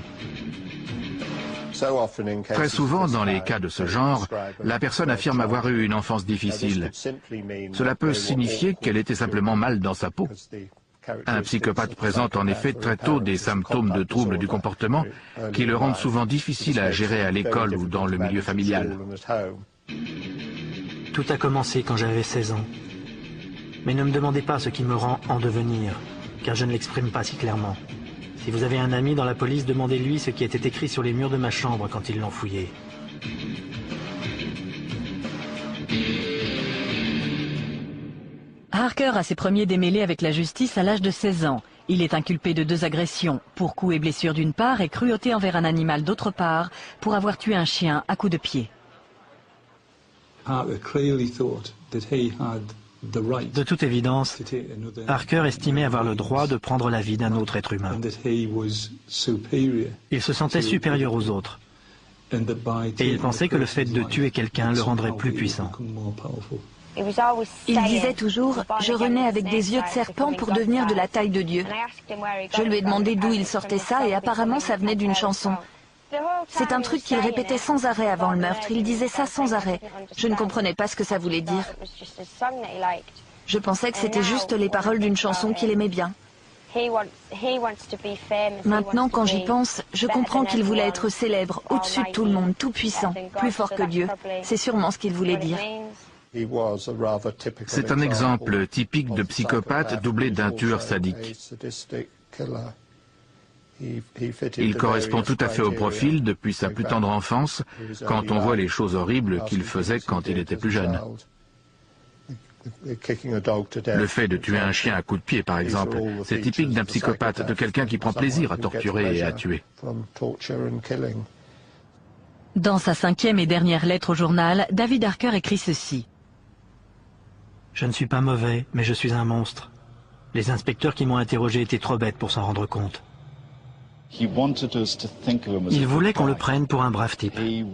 Très souvent, dans les cas de ce genre, la personne affirme avoir eu une enfance difficile. Cela peut signifier qu'elle était simplement mal dans sa peau. Un psychopathe présente en effet très tôt des symptômes de troubles du comportement qui le rendent souvent difficile à gérer à l'école ou dans le milieu familial. Tout a commencé quand j'avais 16 ans. Mais ne me demandez pas ce qui me rend en devenir, car je ne l'exprime pas si clairement. Si vous avez un ami dans la police, demandez-lui ce qui était écrit sur les murs de ma chambre quand ils l'ont fouillé. Harker a ses premiers démêlés avec la justice à l'âge de 16 ans. Il est inculpé de 2 agressions, pour coups et blessures d'une part et cruauté envers un animal d'autre part, pour avoir tué un chien à coups de pied. De toute évidence, Harker estimait avoir le droit de prendre la vie d'un autre être humain. Il se sentait supérieur aux autres. Et il pensait que le fait de tuer quelqu'un le rendrait plus puissant. Il disait toujours « Je renais avec des yeux de serpent pour devenir de la taille de Dieu ». Je lui ai demandé d'où il sortait ça et apparemment ça venait d'une chanson. C'est un truc qu'il répétait sans arrêt avant le meurtre. Il disait ça sans arrêt. Je ne comprenais pas ce que ça voulait dire. Je pensais que c'était juste les paroles d'une chanson qu'il aimait bien. Maintenant, quand j'y pense, je comprends qu'il voulait être célèbre, au-dessus de tout le monde, tout puissant, plus fort que Dieu. C'est sûrement ce qu'il voulait dire. C'est un exemple typique de psychopathe doublé d'un tueur sadique. Il correspond tout à fait au profil depuis sa plus tendre enfance, quand on voit les choses horribles qu'il faisait quand il était plus jeune. Le fait de tuer un chien à coups de pied, par exemple, c'est typique d'un psychopathe, de quelqu'un qui prend plaisir à torturer et à tuer. Dans sa 5e et dernière lettre au journal, David Harker écrit ceci. « Je ne suis pas mauvais, mais je suis un monstre. Les inspecteurs qui m'ont interrogé étaient trop bêtes pour s'en rendre compte. Il voulait qu'on le prenne pour un brave type. Il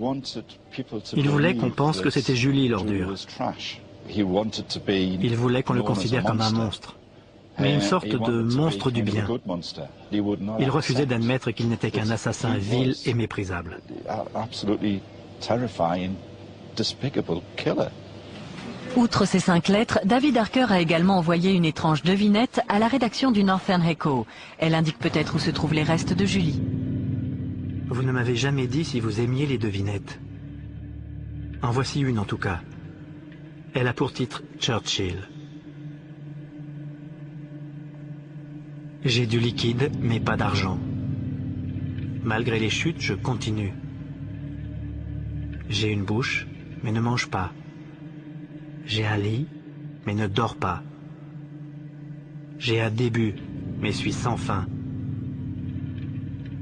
voulait qu'on pense que c'était Julie l'ordure. Il voulait qu'on le considère comme un monstre, mais une sorte de monstre du bien. Il refusait d'admettre qu'il n'était qu'un assassin vil et méprisable. Outre ces 5 lettres, David Harker a également envoyé une étrange devinette à la rédaction du Northern Echo. Elle indique peut-être où se trouvent les restes de Julie. Vous ne m'avez jamais dit si vous aimiez les devinettes. En voici une en tout cas. Elle a pour titre Churchill. J'ai du liquide, mais pas d'argent. Malgré les chutes, je continue. J'ai une bouche, mais ne mange pas. J'ai un lit, mais ne dors pas. J'ai un début, mais suis sans fin.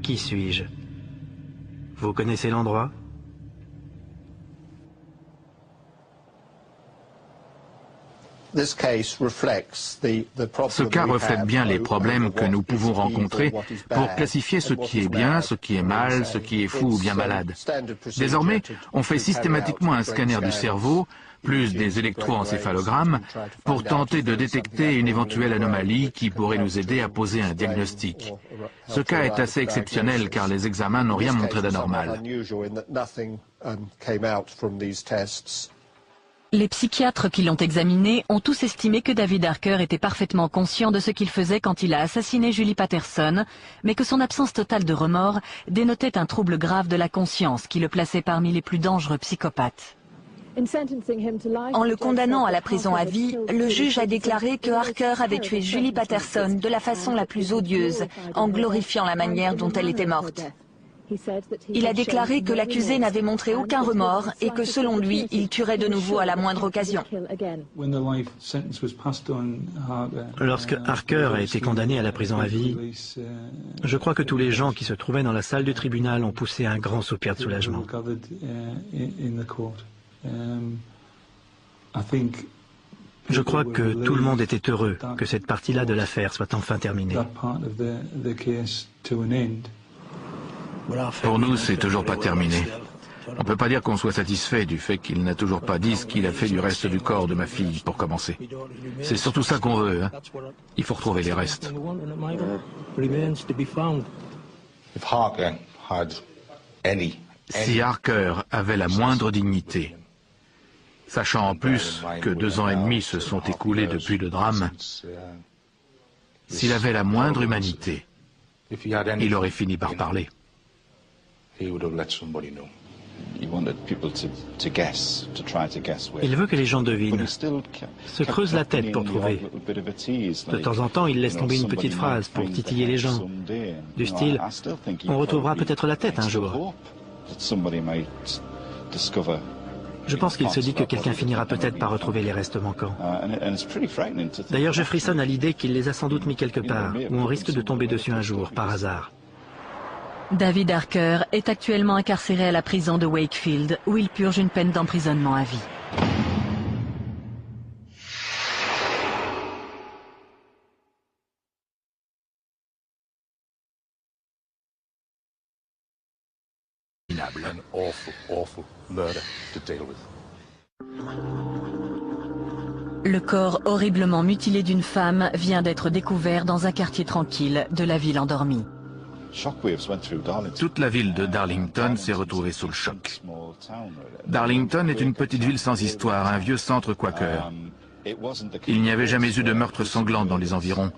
Qui suis-je? Vous connaissez l'endroit? Ce cas reflète bien les problèmes que nous pouvons rencontrer pour classifier ce qui est bien, ce qui est mal, ce qui est fou ou bien malade. Désormais, on fait systématiquement un scanner du cerveau, plus des électroencéphalogrammes, pour tenter de détecter une éventuelle anomalie qui pourrait nous aider à poser un diagnostic. Ce cas est assez exceptionnel car les examens n'ont rien montré d'anormal. Les psychiatres qui l'ont examiné ont tous estimé que David Harker était parfaitement conscient de ce qu'il faisait quand il a assassiné Julie Patterson, mais que son absence totale de remords dénotait un trouble grave de la conscience qui le plaçait parmi les plus dangereux psychopathes. En le condamnant à la prison à vie, le juge a déclaré que Harker avait tué Julie Patterson de la façon la plus odieuse, en glorifiant la manière dont elle était morte. Il a déclaré que l'accusé n'avait montré aucun remords et que selon lui, il tuerait de nouveau à la moindre occasion. Lorsque Harker a été condamné à la prison à vie, je crois que tous les gens qui se trouvaient dans la salle du tribunal ont poussé un grand soupir de soulagement. Je crois que tout le monde était heureux que cette partie-là de l'affaire soit enfin terminée. Pour nous, c'est toujours pas terminé. On ne peut pas dire qu'on soit satisfait du fait qu'il n'a toujours pas dit ce qu'il a fait du reste du corps de ma fille, pour commencer. C'est surtout ça qu'on veut, hein. Il faut retrouver les restes. Si Harker avait la moindre dignité, sachant en plus que 2 ans et demi se sont écoulés depuis le drame, s'il avait la moindre humanité, il aurait fini par parler. Il veut que les gens devinent, se creuse la tête pour trouver. De temps en temps, il laisse tomber une petite phrase pour titiller les gens, du style « On retrouvera peut-être la tête un jour ». Je pense qu'il se dit que quelqu'un finira peut-être par retrouver les restes manquants. D'ailleurs, je frissonne à l'idée qu'il les a sans doute mis quelque part, où on risque de tomber dessus un jour, par hasard. David Harker est actuellement incarcéré à la prison de Wakefield, où il purge une peine d'emprisonnement à vie. Le corps horriblement mutilé d'une femme vient d'être découvert dans un quartier tranquille de la ville endormie. Toute la ville de Darlington s'est retrouvée sous le choc. Darlington est une petite ville sans histoire, un vieux centre quaker. Il n'y avait jamais eu de meurtre sanglant dans les environs.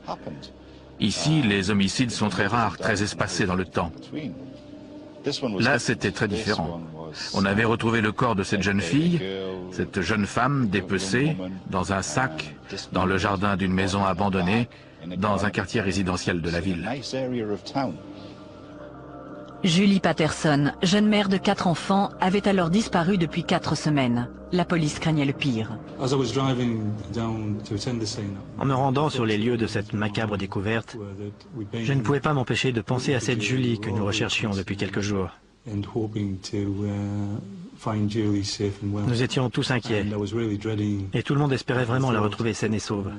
Ici, les homicides sont très rares, très espacés dans le temps. Là, c'était très différent. On avait retrouvé le corps de cette jeune fille, cette jeune femme dépecée, dans un sac, dans le jardin d'une maison abandonnée, dans un quartier résidentiel de la ville. Julie Patterson, jeune mère de 4 enfants, avait alors disparu depuis 4 semaines. La police craignait le pire. En me rendant sur les lieux de cette macabre découverte, je ne pouvais pas m'empêcher de penser à cette Julie que nous recherchions depuis quelques jours. Nous étions tous inquiets, et tout le monde espérait vraiment la retrouver saine et sauve.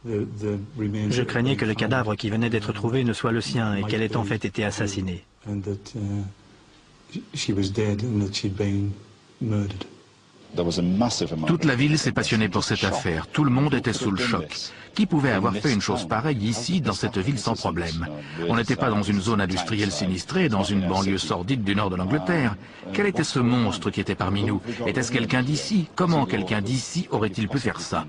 Je craignais que le cadavre qui venait d'être trouvé ne soit le sien et qu'elle ait en fait été assassinée. Toute la ville s'est passionnée pour cette affaire. Tout le monde était sous le choc. Qui pouvait avoir fait une chose pareille ici, dans cette ville sans problème? On n'était pas dans une zone industrielle sinistrée, dans une banlieue sordide du nord de l'Angleterre. Quel était ce monstre qui était parmi nous? Était-ce quelqu'un d'ici? Comment quelqu'un d'ici aurait-il pu faire ça?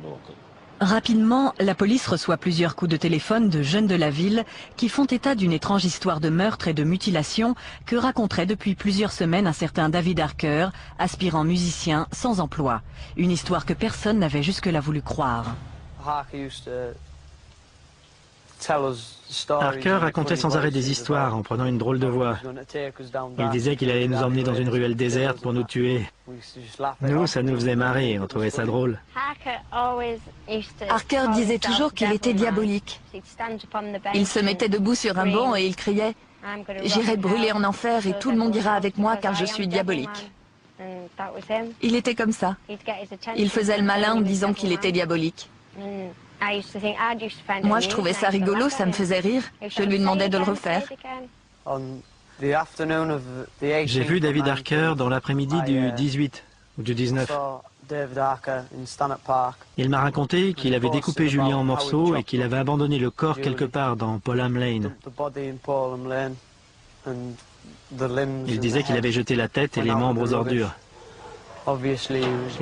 Rapidement, la police reçoit plusieurs coups de téléphone de jeunes de la ville qui font état d'une étrange histoire de meurtre et de mutilation que raconterait depuis plusieurs semaines un certain David Harker, aspirant musicien sans emploi. Une histoire que personne n'avait jusque-là voulu croire. Harker racontait sans arrêt des histoires en prenant une drôle de voix. Il disait qu'il allait nous emmener dans une ruelle déserte pour nous tuer. Nous, ça nous faisait marrer, on trouvait ça drôle. Harker disait toujours qu'il était diabolique. Il se mettait debout sur un banc et il criait « J'irai brûler en enfer et tout le monde ira avec moi car je suis diabolique ». Il était comme ça. Il faisait le malin en disant qu'il était diabolique. Moi, je trouvais ça rigolo, ça me faisait rire. Je lui demandais de le refaire. J'ai vu David Harker dans l'après-midi du 18 ou du 19. Il m'a raconté qu'il avait découpé Julie en morceaux et qu'il avait abandonné le corps quelque part dans Polham Lane. Il disait qu'il avait jeté la tête et les membres aux ordures.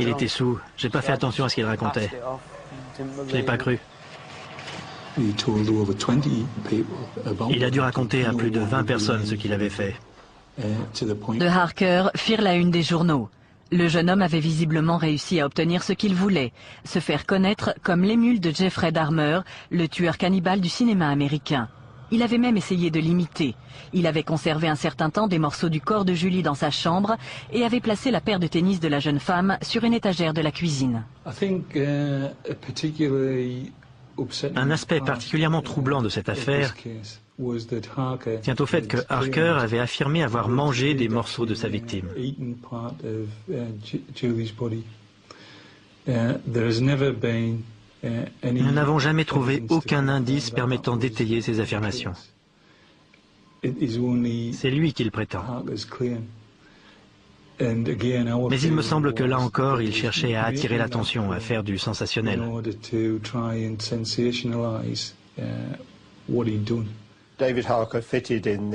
Il était saoul. J'ai pas fait attention à ce qu'il racontait. Je n'ai pas cru. Il a dû raconter à plus de 20 personnes ce qu'il avait fait. De Harker firent la une des journaux. Le jeune homme avait visiblement réussi à obtenir ce qu'il voulait, se faire connaître comme l'émule de Jeffrey Dahmer, le tueur cannibale du cinéma américain. Il avait même essayé de l'imiter. Il avait conservé un certain temps des morceaux du corps de Julie dans sa chambre et avait placé la paire de tennis de la jeune femme sur une étagère de la cuisine. Un aspect particulièrement troublant de cette affaire tient au fait que Harker avait affirmé avoir mangé des morceaux de sa victime. Nous n'avons jamais trouvé aucun indice permettant d'étayer ces affirmations. C'est lui qui le prétend. Mais il me semble que là encore, il cherchait à attirer l'attention, à faire du sensationnel.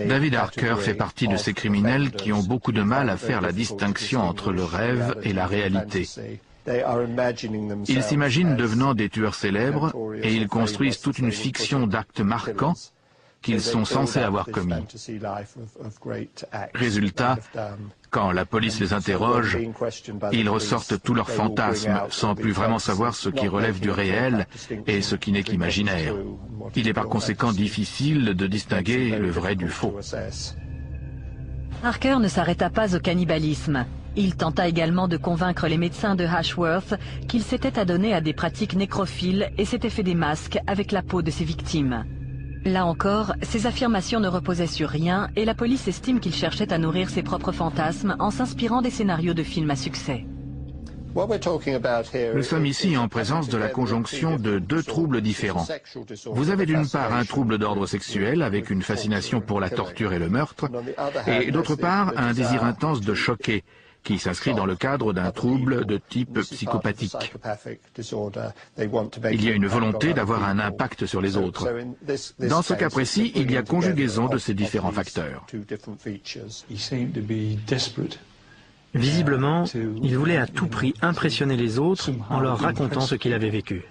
David Harker fait partie de ces criminels qui ont beaucoup de mal à faire la distinction entre le rêve et la réalité. Ils s'imaginent devenant des tueurs célèbres et ils construisent toute une fiction d'actes marquants qu'ils sont censés avoir commis. Résultat, quand la police les interroge, ils ressortent tous leurs fantasmes sans plus vraiment savoir ce qui relève du réel et ce qui n'est qu'imaginaire. Il est par conséquent difficile de distinguer le vrai du faux. Harker ne s'arrêta pas au cannibalisme. Il tenta également de convaincre les médecins de Ashworth qu'il s'était adonné à des pratiques nécrophiles et s'était fait des masques avec la peau de ses victimes. Là encore, ces affirmations ne reposaient sur rien et la police estime qu'il cherchait à nourrir ses propres fantasmes en s'inspirant des scénarios de films à succès. Nous sommes ici en présence de la conjonction de deux troubles différents. Vous avez d'une part un trouble d'ordre sexuel avec une fascination pour la torture et le meurtre, et d'autre part un désir intense de choquer, qui s'inscrit dans le cadre d'un trouble de type psychopathique. Il y a une volonté d'avoir un impact sur les autres. Dans ce cas précis, il y a conjugaison de ces différents facteurs. Visiblement, il voulait à tout prix impressionner les autres en leur racontant ce qu'il avait vécu.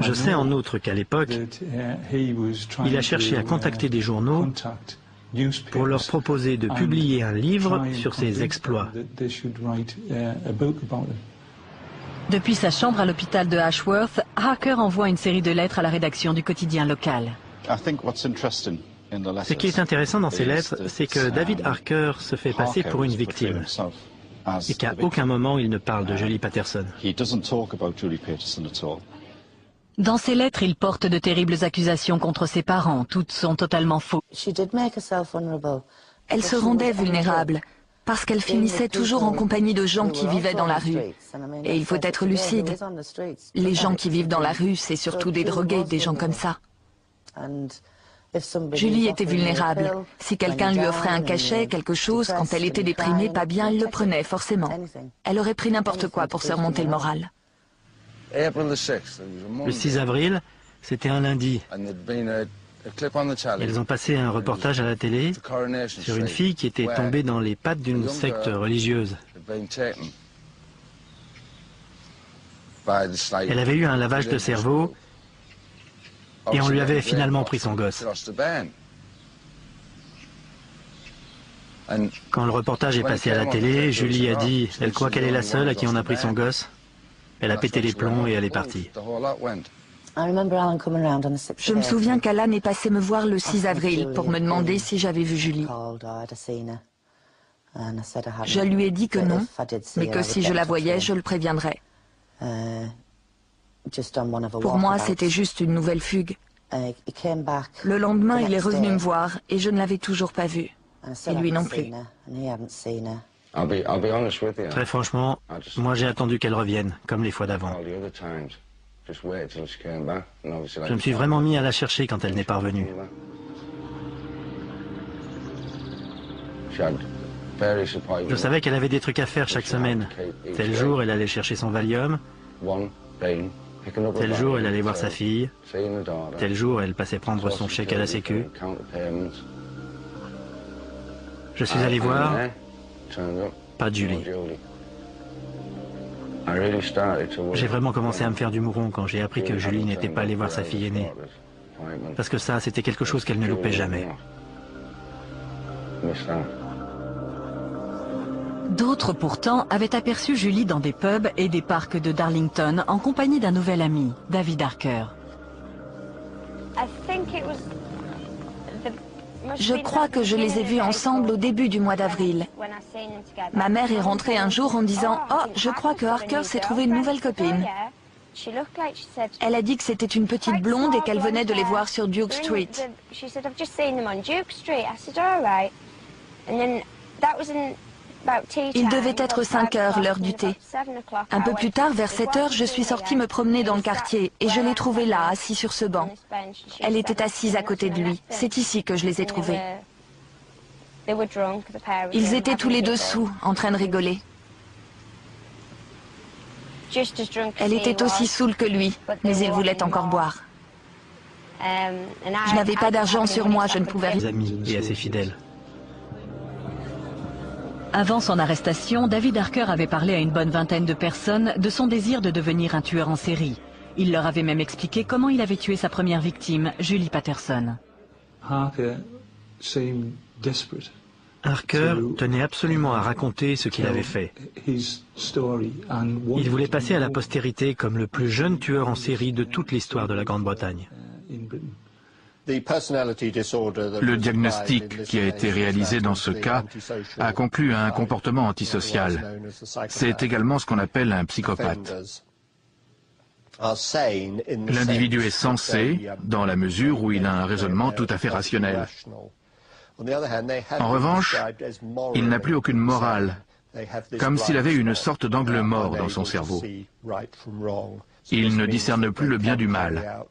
Je sais en outre qu'à l'époque, il a cherché à contacter des journaux pour leur proposer de publier un livre sur ses exploits. Depuis sa chambre à l'hôpital de Ashworth, Harker envoie une série de lettres à la rédaction du quotidien local. Ce qui est intéressant dans ces lettres, c'est que David Harker se fait passer pour une victime et qu'à aucun moment il ne parle de Julie Patterson. Dans ses lettres, il porte de terribles accusations contre ses parents. Toutes sont totalement fausses. Elle se rendait vulnérable parce qu'elle finissait toujours en compagnie de gens qui vivaient dans la rue. Et il faut être lucide. Les gens qui vivent dans la rue, c'est surtout des drogués, des gens comme ça. Julie était vulnérable. Si quelqu'un lui offrait un cachet, quelque chose, quand elle était déprimée, pas bien, elle le prenait, forcément. Elle aurait pris n'importe quoi pour se remonter le moral. Le 6 avril, c'était un lundi. Ils ont passé un reportage à la télé sur une fille qui était tombée dans les pattes d'une secte religieuse. Elle avait eu un lavage de cerveau et on lui avait finalement pris son gosse. Quand le reportage est passé à la télé, Julie a dit « Elle croit qu'elle est la seule à qui on a pris son gosse ». Elle a pété les plombs et elle est partie. Je me souviens qu'Alan est passé me voir le 6 avril pour me demander si j'avais vu Julie. Je lui ai dit que non, mais que si je la voyais, je le préviendrais. Pour moi, c'était juste une nouvelle fugue. Le lendemain, il est revenu me voir et je ne l'avais toujours pas vue. Et lui non plus. Très franchement, moi j'ai attendu qu'elle revienne, comme les fois d'avant. Je me suis vraiment mis à la chercher quand elle n'est pas revenue. Je savais qu'elle avait des trucs à faire chaque semaine. Tel jour, elle allait chercher son Valium. Tel jour, elle allait voir sa fille. Tel jour, elle passait prendre son chèque à la Sécu. Je suis allé voir, pas de Julie. J'ai vraiment commencé à me faire du mouron quand j'ai appris que Julie n'était pas allée voir sa fille aînée. Parce que ça, c'était quelque chose qu'elle ne loupait jamais. D'autres pourtant avaient aperçu Julie dans des pubs et des parcs de Darlington en compagnie d'un nouvel ami, David Harker. Je crois que je les ai vus ensemble au début du mois d'avril. Ma mère est rentrée un jour en disant « Oh, je crois que Harker s'est trouvé une nouvelle copine ». Elle a dit que c'était une petite blonde et qu'elle venait de les voir sur Duke Street. Il devait être 5 heures, l'heure du thé. Un peu plus tard, vers 7 heures, je suis sortie me promener dans le quartier et je l'ai trouvé là, assis sur ce banc. Elle était assise à côté de lui. C'est ici que je les ai trouvés. Ils étaient tous les deux saouls, en train de rigoler. Elle était aussi saoule que lui, mais il voulait encore boire. Je n'avais pas d'argent sur moi, je ne pouvais rien. Des amis et assez fidèles. Avant son arrestation, David Harker avait parlé à une bonne vingtaine de personnes de son désir de devenir un tueur en série. Il leur avait même expliqué comment il avait tué sa première victime, Julie Patterson. Harker tenait absolument à raconter ce qu'il avait fait. Il voulait passer à la postérité comme le plus jeune tueur en série de toute l'histoire de la Grande-Bretagne. Le diagnostic qui a été réalisé dans ce cas a conclu à un comportement antisocial. C'est également ce qu'on appelle un psychopathe. L'individu est sensé dans la mesure où il a un raisonnement tout à fait rationnel. En revanche, il n'a plus aucune morale, comme s'il avait une sorte d'angle mort dans son cerveau. Il ne discerne plus le bien du mal.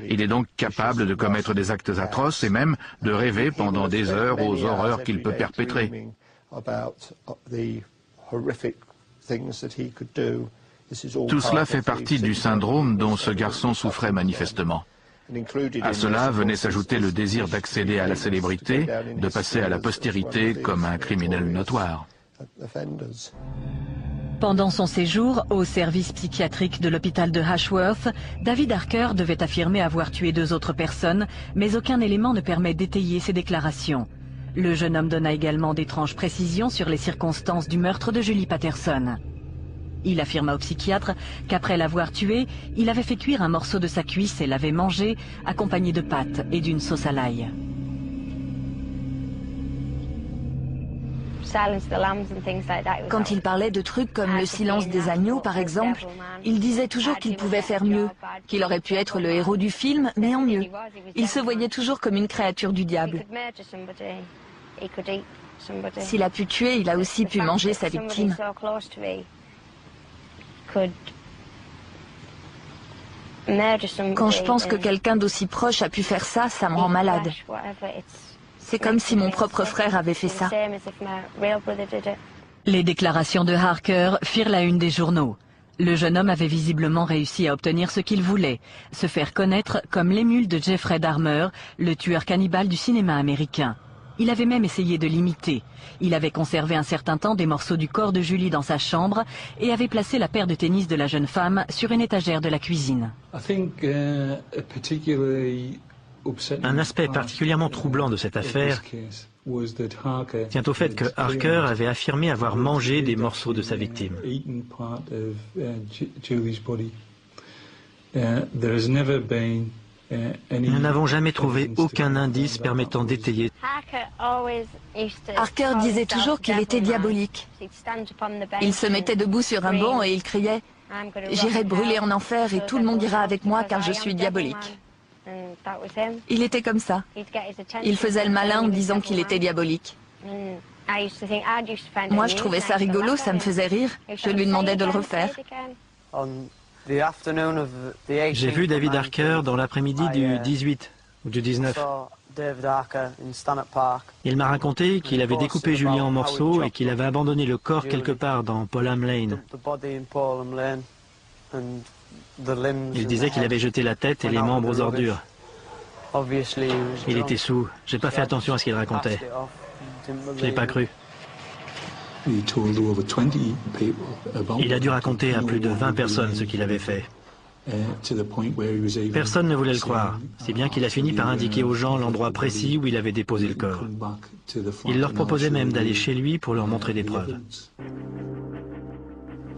Il est donc capable de commettre des actes atroces et même de rêver pendant des heures aux horreurs qu'il peut perpétrer. Tout cela fait partie du syndrome dont ce garçon souffrait manifestement. À cela venait s'ajouter le désir d'accéder à la célébrité, de passer à la postérité comme un criminel notoire. Pendant son séjour au service psychiatrique de l'hôpital de Ashworth, David Harker devait affirmer avoir tué 2 autres personnes, mais aucun élément ne permet d'étayer ses déclarations. Le jeune homme donna également d'étranges précisions sur les circonstances du meurtre de Julie Patterson. Il affirma au psychiatre qu'après l'avoir tuée, il avait fait cuire un morceau de sa cuisse et l'avait mangé, accompagné de pâtes et d'une sauce à l'ail. Quand il parlait de trucs comme le silence des agneaux, par exemple, il disait toujours qu'il pouvait faire mieux, qu'il aurait pu être le héros du film, mais en mieux. Il se voyait toujours comme une créature du diable. S'il a pu tuer, il a aussi pu manger sa victime. Quand je pense que quelqu'un d'aussi proche a pu faire ça, ça me rend malade. C'est comme si mon propre frère avait fait ça. Les déclarations de Harker firent la une des journaux. Le jeune homme avait visiblement réussi à obtenir ce qu'il voulait, se faire connaître comme l'émule de Jeffrey Dahmer, le tueur cannibale du cinéma américain. Il avait même essayé de l'imiter. Il avait conservé un certain temps des morceaux du corps de Julie dans sa chambre et avait placé la paire de tennis de la jeune femme sur une étagère de la cuisine. Un aspect particulièrement troublant de cette affaire tient au fait que Harker avait affirmé avoir mangé des morceaux de sa victime. Nous n'avons jamais trouvé aucun indice permettant d'étayer. Harker disait toujours qu'il était diabolique. Il se mettait debout sur un banc et il criait « J'irai brûler en enfer et tout le monde ira avec moi car je suis diabolique ». Il était comme ça. Il faisait le malin en disant qu'il était diabolique. Moi, je trouvais ça rigolo, ça me faisait rire. Je lui demandais de le refaire. J'ai vu David Harker dans l'après-midi du 18 ou du 19. Il m'a raconté qu'il avait découpé Julie en morceaux et qu'il avait abandonné le corps quelque part dans Polham Lane. Il disait qu'il avait jeté la tête et les membres aux ordures. Il était saoul. J'ai pas fait attention à ce qu'il racontait. Je l'ai pas cru. Il a dû raconter à plus de 20 personnes ce qu'il avait fait. Personne ne voulait le croire, si bien qu'il a fini par indiquer aux gens l'endroit précis où il avait déposé le corps. Il leur proposait même d'aller chez lui pour leur montrer des preuves.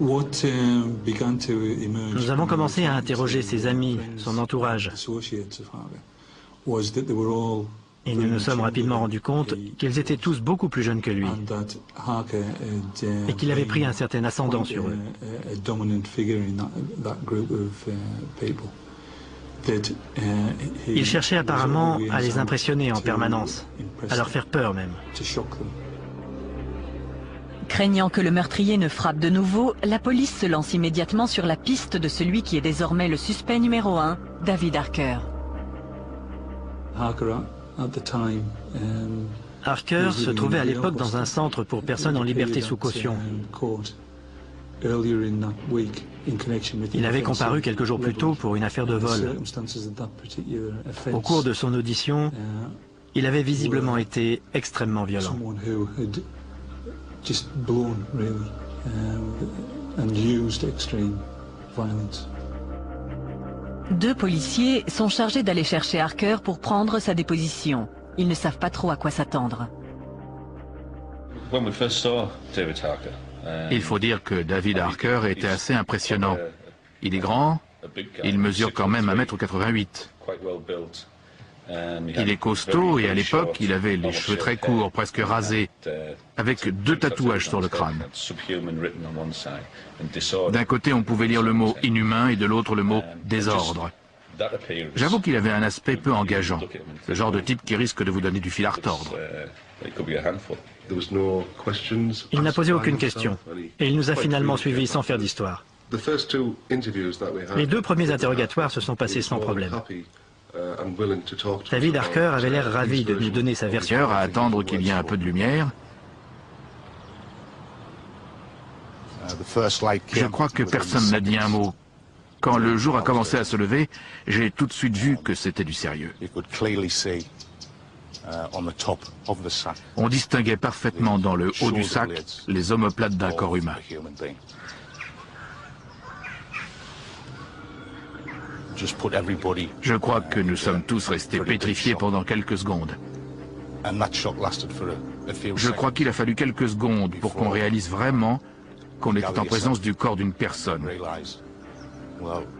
Nous avons commencé à interroger ses amis, son entourage, et nous nous sommes rapidement rendus compte qu'ils étaient tous beaucoup plus jeunes que lui, et qu'il avait pris un certain ascendant sur eux. Il cherchait apparemment à les impressionner en permanence, à leur faire peur même. Craignant que le meurtrier ne frappe de nouveau, la police se lance immédiatement sur la piste de celui qui est désormais le suspect numéro 1, David Harker. Harker se trouvait à l'époque dans un centre pour personnes en liberté sous caution. Il avait comparu quelques jours plus tôt pour une affaire de vol. Au cours de son audition, il avait visiblement été extrêmement violent. Deux policiers sont chargés d'aller chercher Harker pour prendre sa déposition. Ils ne savent pas trop à quoi s'attendre. Il faut dire que David Harker était assez impressionnant. Il est grand, il mesure quand même 1,88 m. Il est costaud et à l'époque, il avait les cheveux très courts, presque rasés, avec 2 tatouages sur le crâne. D'un côté, on pouvait lire le mot « inhumain » et de l'autre le mot « désordre ». J'avoue qu'il avait un aspect peu engageant, le genre de type qui risque de vous donner du fil à retordre. Il n'a posé aucune question, et il nous a finalement suivis sans faire d'histoire. Les 2 premiers interrogatoires se sont passés sans problème. David Harker avait l'air ravi de nous donner sa version. À attendre qu'il y ait un peu de lumière. Je crois que personne n'a dit un mot. Quand le jour a commencé à se lever, j'ai tout de suite vu que c'était du sérieux. On distinguait parfaitement dans le haut du sac les omoplates d'un corps humain. Je crois que nous sommes tous restés pétrifiés pendant quelques secondes. Je crois qu'il a fallu quelques secondes pour qu'on réalise vraiment qu'on était en présence du corps d'une personne.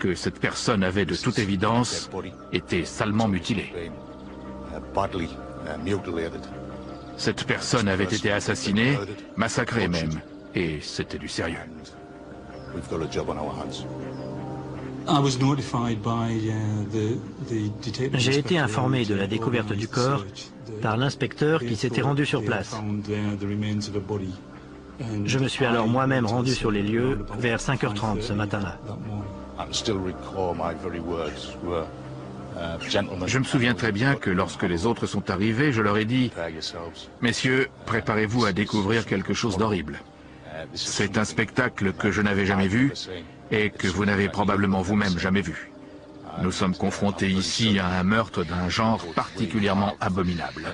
Que cette personne avait de toute évidence été salement mutilée. Cette personne avait été assassinée, massacrée même, et c'était du sérieux. J'ai été informé de la découverte du corps par l'inspecteur qui s'était rendu sur place. Je me suis alors moi-même rendu sur les lieux vers 5h30 ce matin-là. Je me souviens très bien que lorsque les autres sont arrivés, je leur ai dit « Messieurs, préparez-vous à découvrir quelque chose d'horrible. C'est un spectacle que je n'avais jamais vu et que vous n'avez probablement vous-même jamais vu. Nous sommes confrontés ici à un meurtre d'un genre particulièrement abominable. »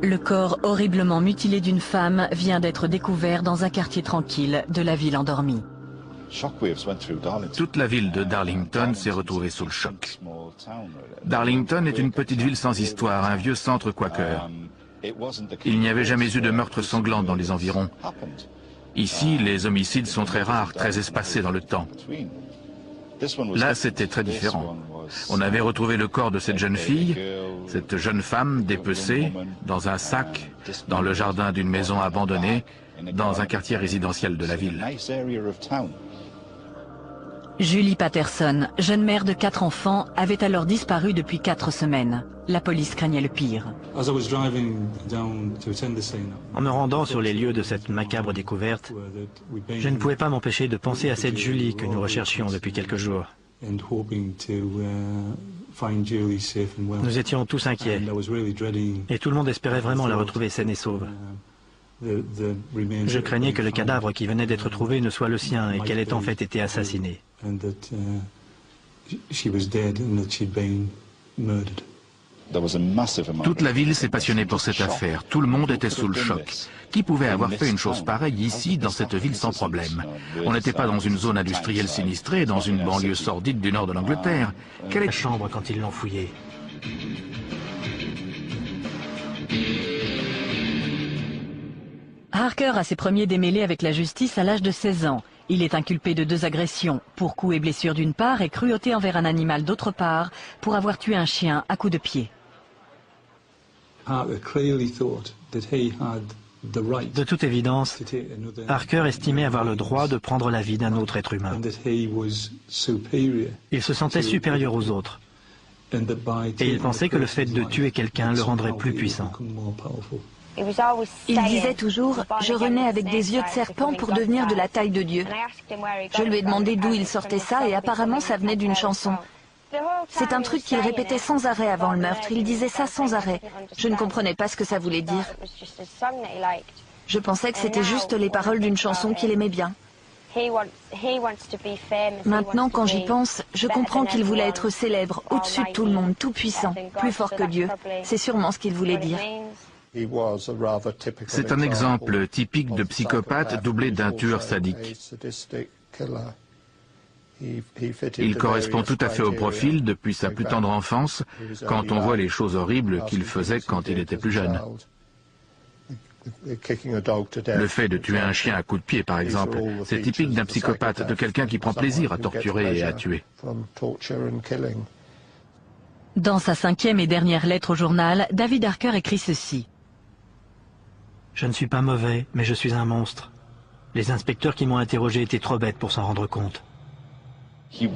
Le corps horriblement mutilé d'une femme vient d'être découvert dans un quartier tranquille de la ville endormie. Toute la ville de Darlington s'est retrouvée sous le choc. Darlington est une petite ville sans histoire, un vieux centre quaker. Il n'y avait jamais eu de meurtre sanglant dans les environs. Ici, les homicides sont très rares, très espacés dans le temps. Là, c'était très différent. On avait retrouvé le corps de cette jeune fille, cette jeune femme dépecée, dans un sac, dans le jardin d'une maison abandonnée, dans un quartier résidentiel de la ville. Julie Patterson, jeune mère de 4 enfants, avait alors disparu depuis 4 semaines. La police craignait le pire. En me rendant sur les lieux de cette macabre découverte, je ne pouvais pas m'empêcher de penser à cette Julie que nous recherchions depuis quelques jours. Nous étions tous inquiets, et tout le monde espérait vraiment la retrouver saine et sauve. Je craignais que le cadavre qui venait d'être trouvé ne soit le sien et qu'elle ait en fait été assassinée. Toute la ville s'est passionnée pour cette affaire. Tout le monde était sous le choc. Qui pouvait avoir fait une chose pareille ici, dans cette ville, sans problème? On n'était pas dans une zone industrielle sinistrée, dans une banlieue sordide du nord de l'Angleterre. Quelle est La chambre quand ils l'ont fouillée. Harker a ses premiers démêlés avec la justice à l'âge de 16 ans. Il est inculpé de 2 agressions, pour coups et blessures d'une part et cruauté envers un animal d'autre part, pour avoir tué un chien à coups de pied. De toute évidence, Harker estimait avoir le droit de prendre la vie d'un autre être humain. Il se sentait supérieur aux autres. Et il pensait que le fait de tuer quelqu'un le rendrait plus puissant. Il disait toujours « Je renais avec des yeux de serpent pour devenir de la taille de Dieu ». Je lui ai demandé d'où il sortait ça et apparemment ça venait d'une chanson. C'est un truc qu'il répétait sans arrêt avant le meurtre, il disait ça sans arrêt. Je ne comprenais pas ce que ça voulait dire. Je pensais que c'était juste les paroles d'une chanson qu'il aimait bien. Maintenant, quand j'y pense, je comprends qu'il voulait être célèbre, au-dessus de tout le monde, tout puissant, plus fort que Dieu. C'est sûrement ce qu'il voulait dire. C'est un exemple typique de psychopathe doublé d'un tueur sadique. Il correspond tout à fait au profil depuis sa plus tendre enfance, quand on voit les choses horribles qu'il faisait quand il était plus jeune. Le fait de tuer un chien à coups de pied, par exemple, c'est typique d'un psychopathe, de quelqu'un qui prend plaisir à torturer et à tuer. Dans sa 5e et dernière lettre au journal, David Harker écrit ceci. Je ne suis pas mauvais, mais je suis un monstre. Les inspecteurs qui m'ont interrogé étaient trop bêtes pour s'en rendre compte. Il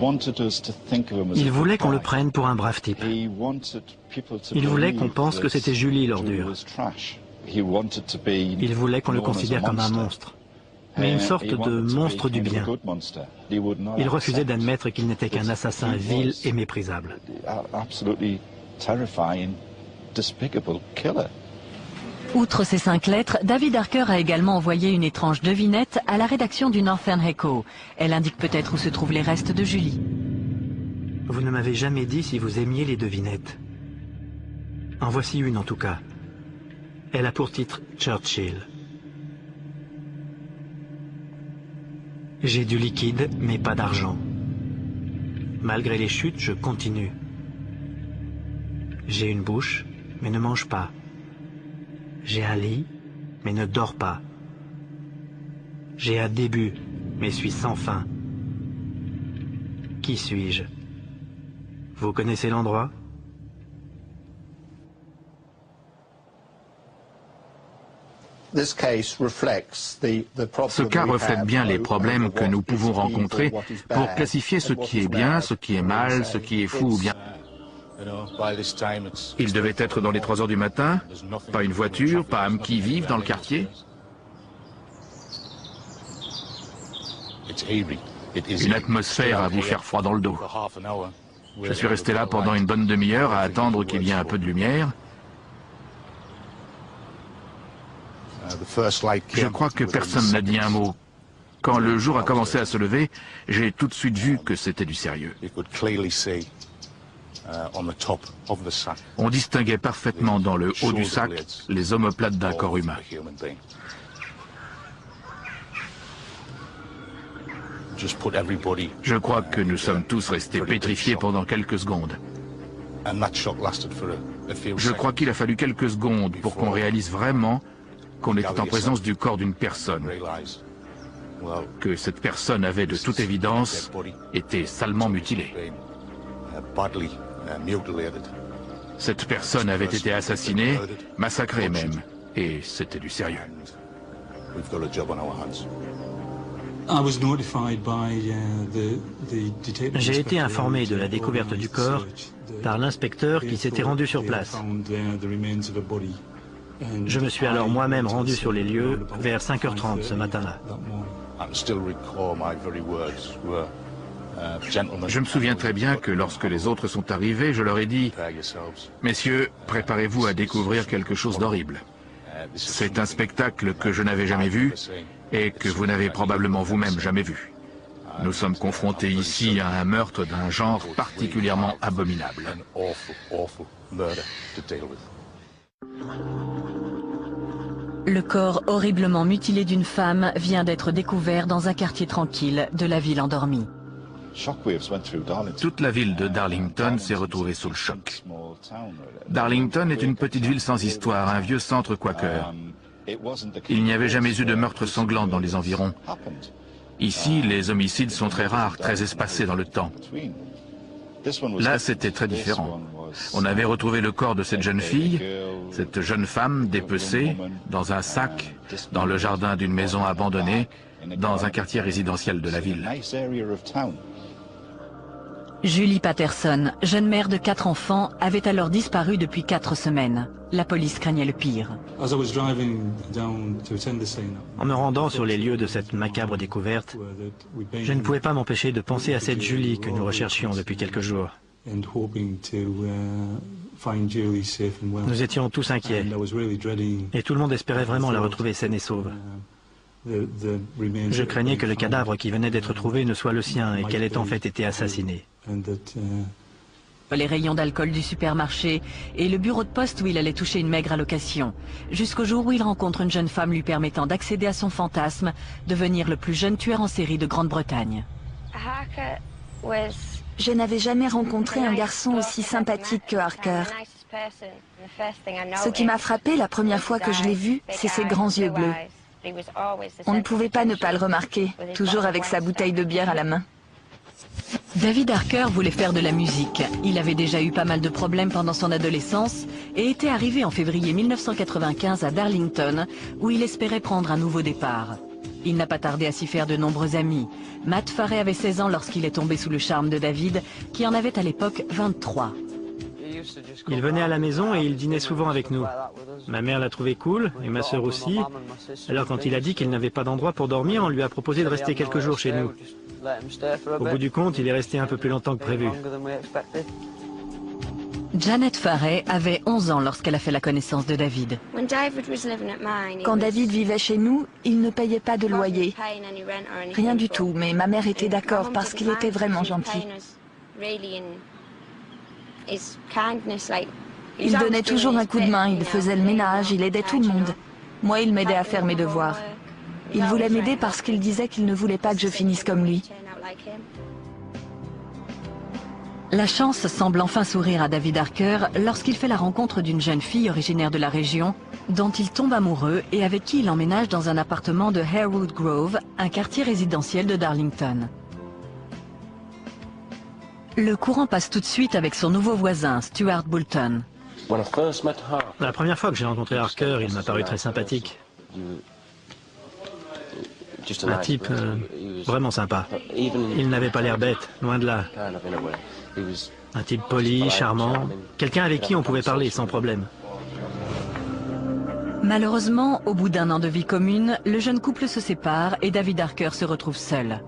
voulait qu'on le prenne pour un brave type. Il voulait qu'on pense que c'était Julie l'ordure. Il voulait qu'on le considère comme un monstre, mais une sorte de monstre du bien. Il refusait d'admettre qu'il n'était qu'un assassin vil et méprisable. Outre ces 5 lettres, David Harker a également envoyé une étrange devinette à la rédaction du Northern Echo. Elle indique peut-être où se trouvent les restes de Julie. Vous ne m'avez jamais dit si vous aimiez les devinettes. En voici une en tout cas. Elle a pour titre Churchill. J'ai du liquide, mais pas d'argent. Malgré les chutes, je continue. J'ai une bouche, mais ne mange pas. J'ai un lit, mais ne dors pas. J'ai un début, mais suis sans fin. Qui suis-je? Vous connaissez l'endroit? Ce cas reflète bien les problèmes que nous pouvons rencontrer pour classifier ce qui est bien, ce qui est mal, ce qui est fou ou bien. Il devait être dans les 3 heures du matin, pas une voiture, pas un qui-vive dans le quartier. Une atmosphère à vous faire froid dans le dos. Je suis resté là pendant une bonne demi-heure à attendre qu'il y ait un peu de lumière. Je crois que personne n'a dit un mot. Quand le jour a commencé à se lever, j'ai tout de suite vu que c'était du sérieux. On distinguait parfaitement dans le haut du sac les omoplates d'un corps humain. Je crois que nous sommes tous restés pétrifiés pendant quelques secondes. Je crois qu'il a fallu quelques secondes pour qu'on réalise vraiment qu'on était en présence du corps d'une personne, que cette personne avait de toute évidence été salement mutilée. Cette personne avait été assassinée, massacrée même, et c'était du sérieux. J'ai été informé de la découverte du corps par l'inspecteur qui s'était rendu sur place. Je me suis alors moi-même rendu sur les lieux vers 5h30 ce matin-là. Je me souviens très bien que lorsque les autres sont arrivés, je leur ai dit « Messieurs, préparez-vous à découvrir quelque chose d'horrible. C'est un spectacle que je n'avais jamais vu et que vous n'avez probablement vous-même jamais vu. Nous sommes confrontés ici à un meurtre d'un genre particulièrement abominable. Le corps horriblement mutilé d'une femme vient d'être découvert dans un quartier tranquille de la ville endormie. Toute la ville de Darlington s'est retrouvée sous le choc. Darlington est une petite ville sans histoire, un vieux centre quaker. Il n'y avait jamais eu de meurtre sanglant dans les environs. Ici, les homicides sont très rares, très espacés dans le temps. Là, c'était très différent. On avait retrouvé le corps de cette jeune fille, cette jeune femme dépecée, dans un sac, dans le jardin d'une maison abandonnée, dans un quartier résidentiel de la ville. Julie Patterson, jeune mère de 4 enfants, avait alors disparu depuis 4 semaines. La police craignait le pire. En me rendant sur les lieux de cette macabre découverte, je ne pouvais pas m'empêcher de penser à cette Julie que nous recherchions depuis quelques jours. Nous étions tous inquiets, et tout le monde espérait vraiment la retrouver saine et sauve. Je craignais que le cadavre qui venait d'être trouvé ne soit le sien et qu'elle ait en fait été assassinée. Les rayons d'alcool du supermarché et le bureau de poste où il allait toucher une maigre allocation, jusqu'au jour où il rencontre une jeune femme lui permettant d'accéder à son fantasme, devenir le plus jeune tueur en série de Grande-Bretagne. Je n'avais jamais rencontré un garçon aussi sympathique que Harker. Ce qui m'a frappé la première fois que je l'ai vu, c'est ses grands yeux bleus. On ne pouvait pas ne pas le remarquer, toujours avec sa bouteille de bière à la main. David Harker voulait faire de la musique. Il avait déjà eu pas mal de problèmes pendant son adolescence et était arrivé en février 1995 à Darlington, où il espérait prendre un nouveau départ. Il n'a pas tardé à s'y faire de nombreux amis. Matt Farrey avait 16 ans lorsqu'il est tombé sous le charme de David, qui en avait à l'époque 23. Il venait à la maison et il dînait souvent avec nous. Ma mère l'a trouvé cool, et ma sœur aussi. Alors quand il a dit qu'il n'avait pas d'endroit pour dormir, on lui a proposé de rester quelques jours chez nous. Au bout du compte, il est resté un peu plus longtemps que prévu. Janet Farrey avait 11 ans lorsqu'elle a fait la connaissance de David. Quand David vivait chez nous, il ne payait pas de loyer. Rien du tout, mais ma mère était d'accord parce qu'il était vraiment gentil. Il donnait toujours un coup de main, il faisait le ménage, il aidait tout le monde. Moi, il m'aidait à faire mes devoirs. Il voulait m'aider parce qu'il disait qu'il ne voulait pas que je finisse comme lui. La chance semble enfin sourire à David Harker lorsqu'il fait la rencontre d'une jeune fille originaire de la région, dont il tombe amoureux et avec qui il emménage dans un appartement de Harewood Grove, un quartier résidentiel de Darlington. Le courant passe tout de suite avec son nouveau voisin, Stuart Boulton. La première fois que j'ai rencontré Harker, il m'a paru très sympathique. Un type vraiment sympa. Il n'avait pas l'air bête, loin de là. Un type poli, charmant, quelqu'un avec qui on pouvait parler sans problème. Malheureusement, au bout d'un an de vie commune, le jeune couple se sépare et David Harker se retrouve seul.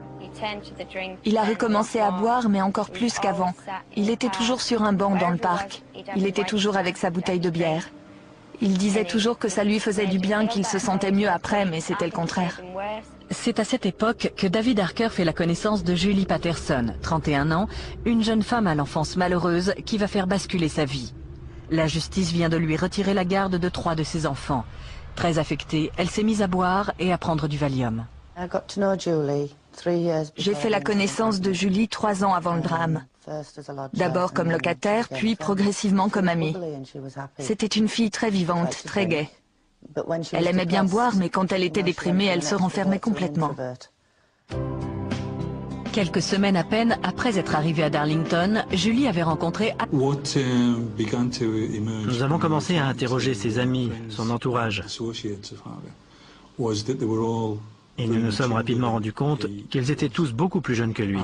Il a recommencé à boire, mais encore plus qu'avant. Il était toujours sur un banc dans le parc. Il était toujours avec sa bouteille de bière. Il disait toujours que ça lui faisait du bien, qu'il se sentait mieux après, mais c'était le contraire. C'est à cette époque que David Harker fait la connaissance de Julie Patterson, 31 ans, une jeune femme à l'enfance malheureuse qui va faire basculer sa vie. La justice vient de lui retirer la garde de 3 de ses enfants. Très affectée, elle s'est mise à boire et à prendre du Valium. J'ai fait la connaissance de Julie 3 ans avant le drame. D'abord comme locataire, puis progressivement comme amie. C'était une fille très vivante, très gaie. Elle aimait bien boire, mais quand elle était déprimée, elle se renfermait complètement. Quelques semaines à peine après être arrivée à Darlington, Julie avait rencontré... Nous avons commencé à interroger ses amis, son entourage. Et nous nous sommes rapidement rendus compte qu'ils étaient tous beaucoup plus jeunes que lui.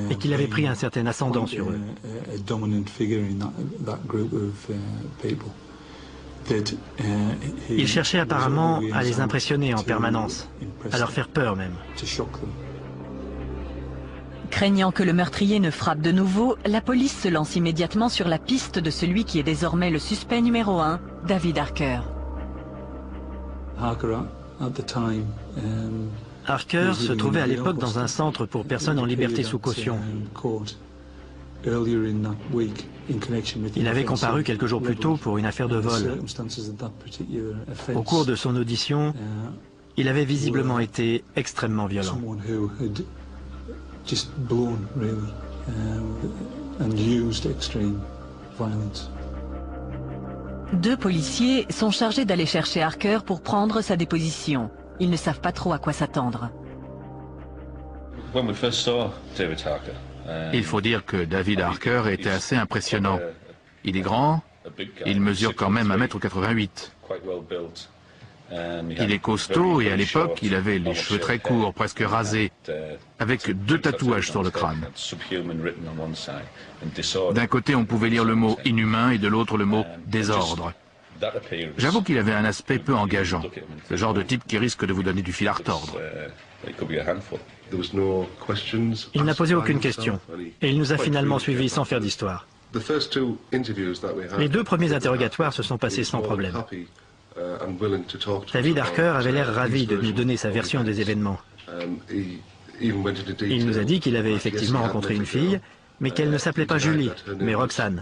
Et qu'il avait pris un certain ascendant sur eux. Il cherchait apparemment à les impressionner en permanence, à leur faire peur même. Craignant que le meurtrier ne frappe de nouveau, la police se lance immédiatement sur la piste de celui qui est désormais le suspect numéro 1, David Harker. Harker se trouvait à l'époque dans un centre pour personnes en liberté sous caution. Il avait comparu quelques jours plus tôt pour une affaire de vol. Au cours de son audition, il avait visiblement été extrêmement violent. Deux policiers sont chargés d'aller chercher Harker pour prendre sa déposition. Ils ne savent pas trop à quoi s'attendre. Il faut dire que David Harker était assez impressionnant. Il est grand, il mesure quand même 1,88 m. Il est costaud et à l'époque, il avait les cheveux très courts, presque rasés, avec 2 tatouages sur le crâne. D'un côté, on pouvait lire le mot « inhumain » et de l'autre le mot « désordre ». J'avoue qu'il avait un aspect peu engageant, le genre de type qui risque de vous donner du fil à retordre. Il n'a posé aucune question, et il nous a finalement suivis sans faire d'histoire. Les 2 premiers interrogatoires se sont passés sans problème. David Harker avait l'air ravi de nous donner sa version des événements. Il nous a dit qu'il avait effectivement rencontré une fille, mais qu'elle ne s'appelait pas Julie, mais Roxanne.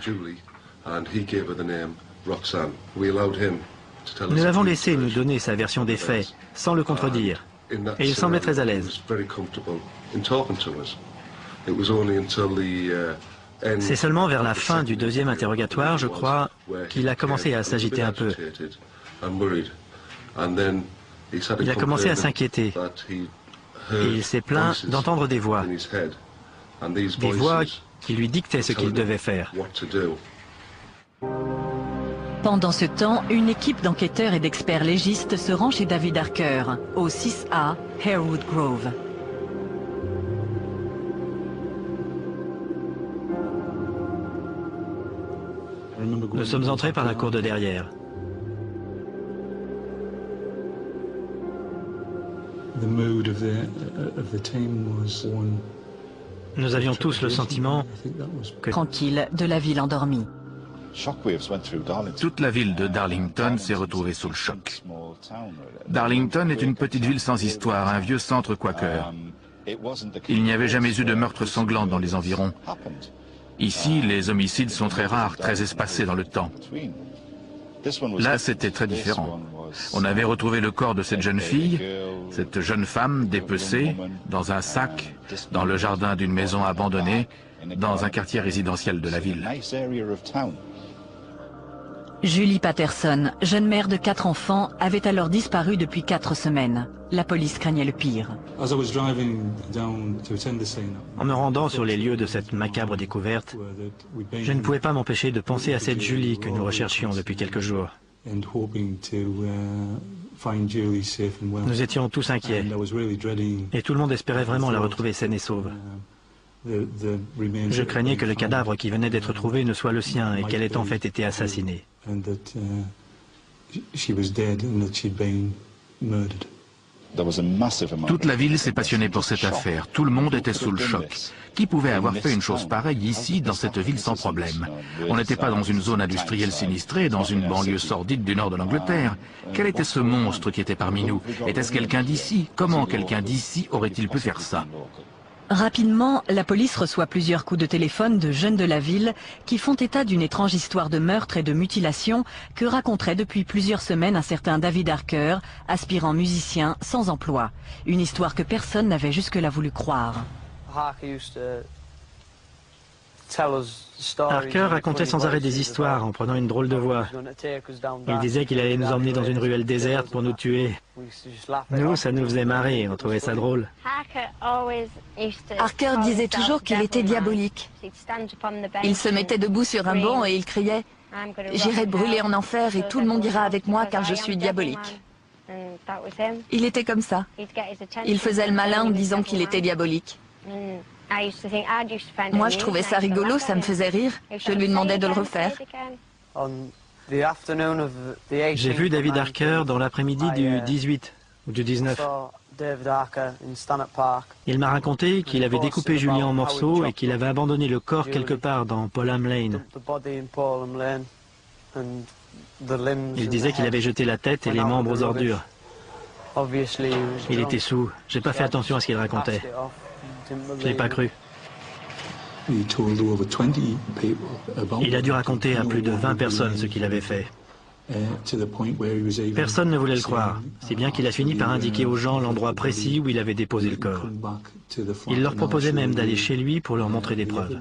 Nous l'avons laissé nous donner sa version des faits, sans le contredire, et il semblait très à l'aise. C'est seulement vers la fin du 2e interrogatoire, je crois, qu'il a commencé à s'agiter un peu. Il a commencé à s'inquiéter, et il s'est plaint d'entendre des voix qui lui dictaient ce qu'il devait faire. Pendant ce temps, une équipe d'enquêteurs et d'experts légistes se rend chez David Harker, au 6A Harewood Grove. Nous sommes entrés par la cour de derrière. Nous avions tous le sentiment que... Tranquille de la ville endormie. Toute la ville de Darlington s'est retrouvée sous le choc. Darlington est une petite ville sans histoire, un vieux centre quaker. Il n'y avait jamais eu de meurtre sanglant dans les environs. Ici, les homicides sont très rares, très espacés dans le temps. Là, c'était très différent. On avait retrouvé le corps de cette jeune fille, cette jeune femme dépecée, dans un sac, dans le jardin d'une maison abandonnée, dans un quartier résidentiel de la ville. Julie Patterson, jeune mère de 4 enfants, avait alors disparu depuis 4 semaines. La police craignait le pire. En me rendant sur les lieux de cette macabre découverte, je ne pouvais pas m'empêcher de penser à cette Julie que nous recherchions depuis quelques jours. Nous étions tous inquiets, et tout le monde espérait vraiment la retrouver saine et sauve. Je craignais que le cadavre qui venait d'être trouvé ne soit le sien et qu'elle ait en fait été assassinée. Toute la ville s'est passionnée pour cette affaire. Tout le monde était sous le choc. Qui pouvait avoir fait une chose pareille ici, dans cette ville, sans problème? On n'était pas dans une zone industrielle sinistrée, dans une banlieue sordide du nord de l'Angleterre. Quel était ce monstre qui était parmi nous? Était-ce quelqu'un d'ici? Comment quelqu'un d'ici aurait-il pu faire ça? Rapidement, la police reçoit plusieurs coups de téléphone de jeunes de la ville qui font état d'une étrange histoire de meurtre et de mutilation que raconterait depuis plusieurs semaines un certain David Harker, aspirant musicien sans emploi. Une histoire que personne n'avait jusque-là voulu croire. Harker racontait sans arrêt des histoires en prenant une drôle de voix. Il disait qu'il allait nous emmener dans une ruelle déserte pour nous tuer. Nous, ça nous faisait marrer, on trouvait ça drôle. Harker disait toujours qu'il était diabolique. Il se mettait debout sur un banc et il criait « J'irai brûler en enfer et tout le monde ira avec moi car je suis diabolique ». Il était comme ça. Il faisait le malin en disant qu'il était diabolique. Moi, je trouvais ça rigolo, ça me faisait rire. Je lui demandais de le refaire. J'ai vu David Harker dans l'après-midi du 18 ou du 19. Il m'a raconté qu'il avait découpé Julie en morceaux et qu'il avait abandonné le corps quelque part dans Polham Lane. Il disait qu'il avait jeté la tête et les membres aux ordures. Il était saoul. J'ai pas fait attention à ce qu'il racontait. Je l'ai pas cru. Il a dû raconter à plus de 20 personnes ce qu'il avait fait. Personne ne voulait le croire, si bien qu'il a fini par indiquer aux gens l'endroit précis où il avait déposé le corps. Il leur proposait même d'aller chez lui pour leur montrer des preuves.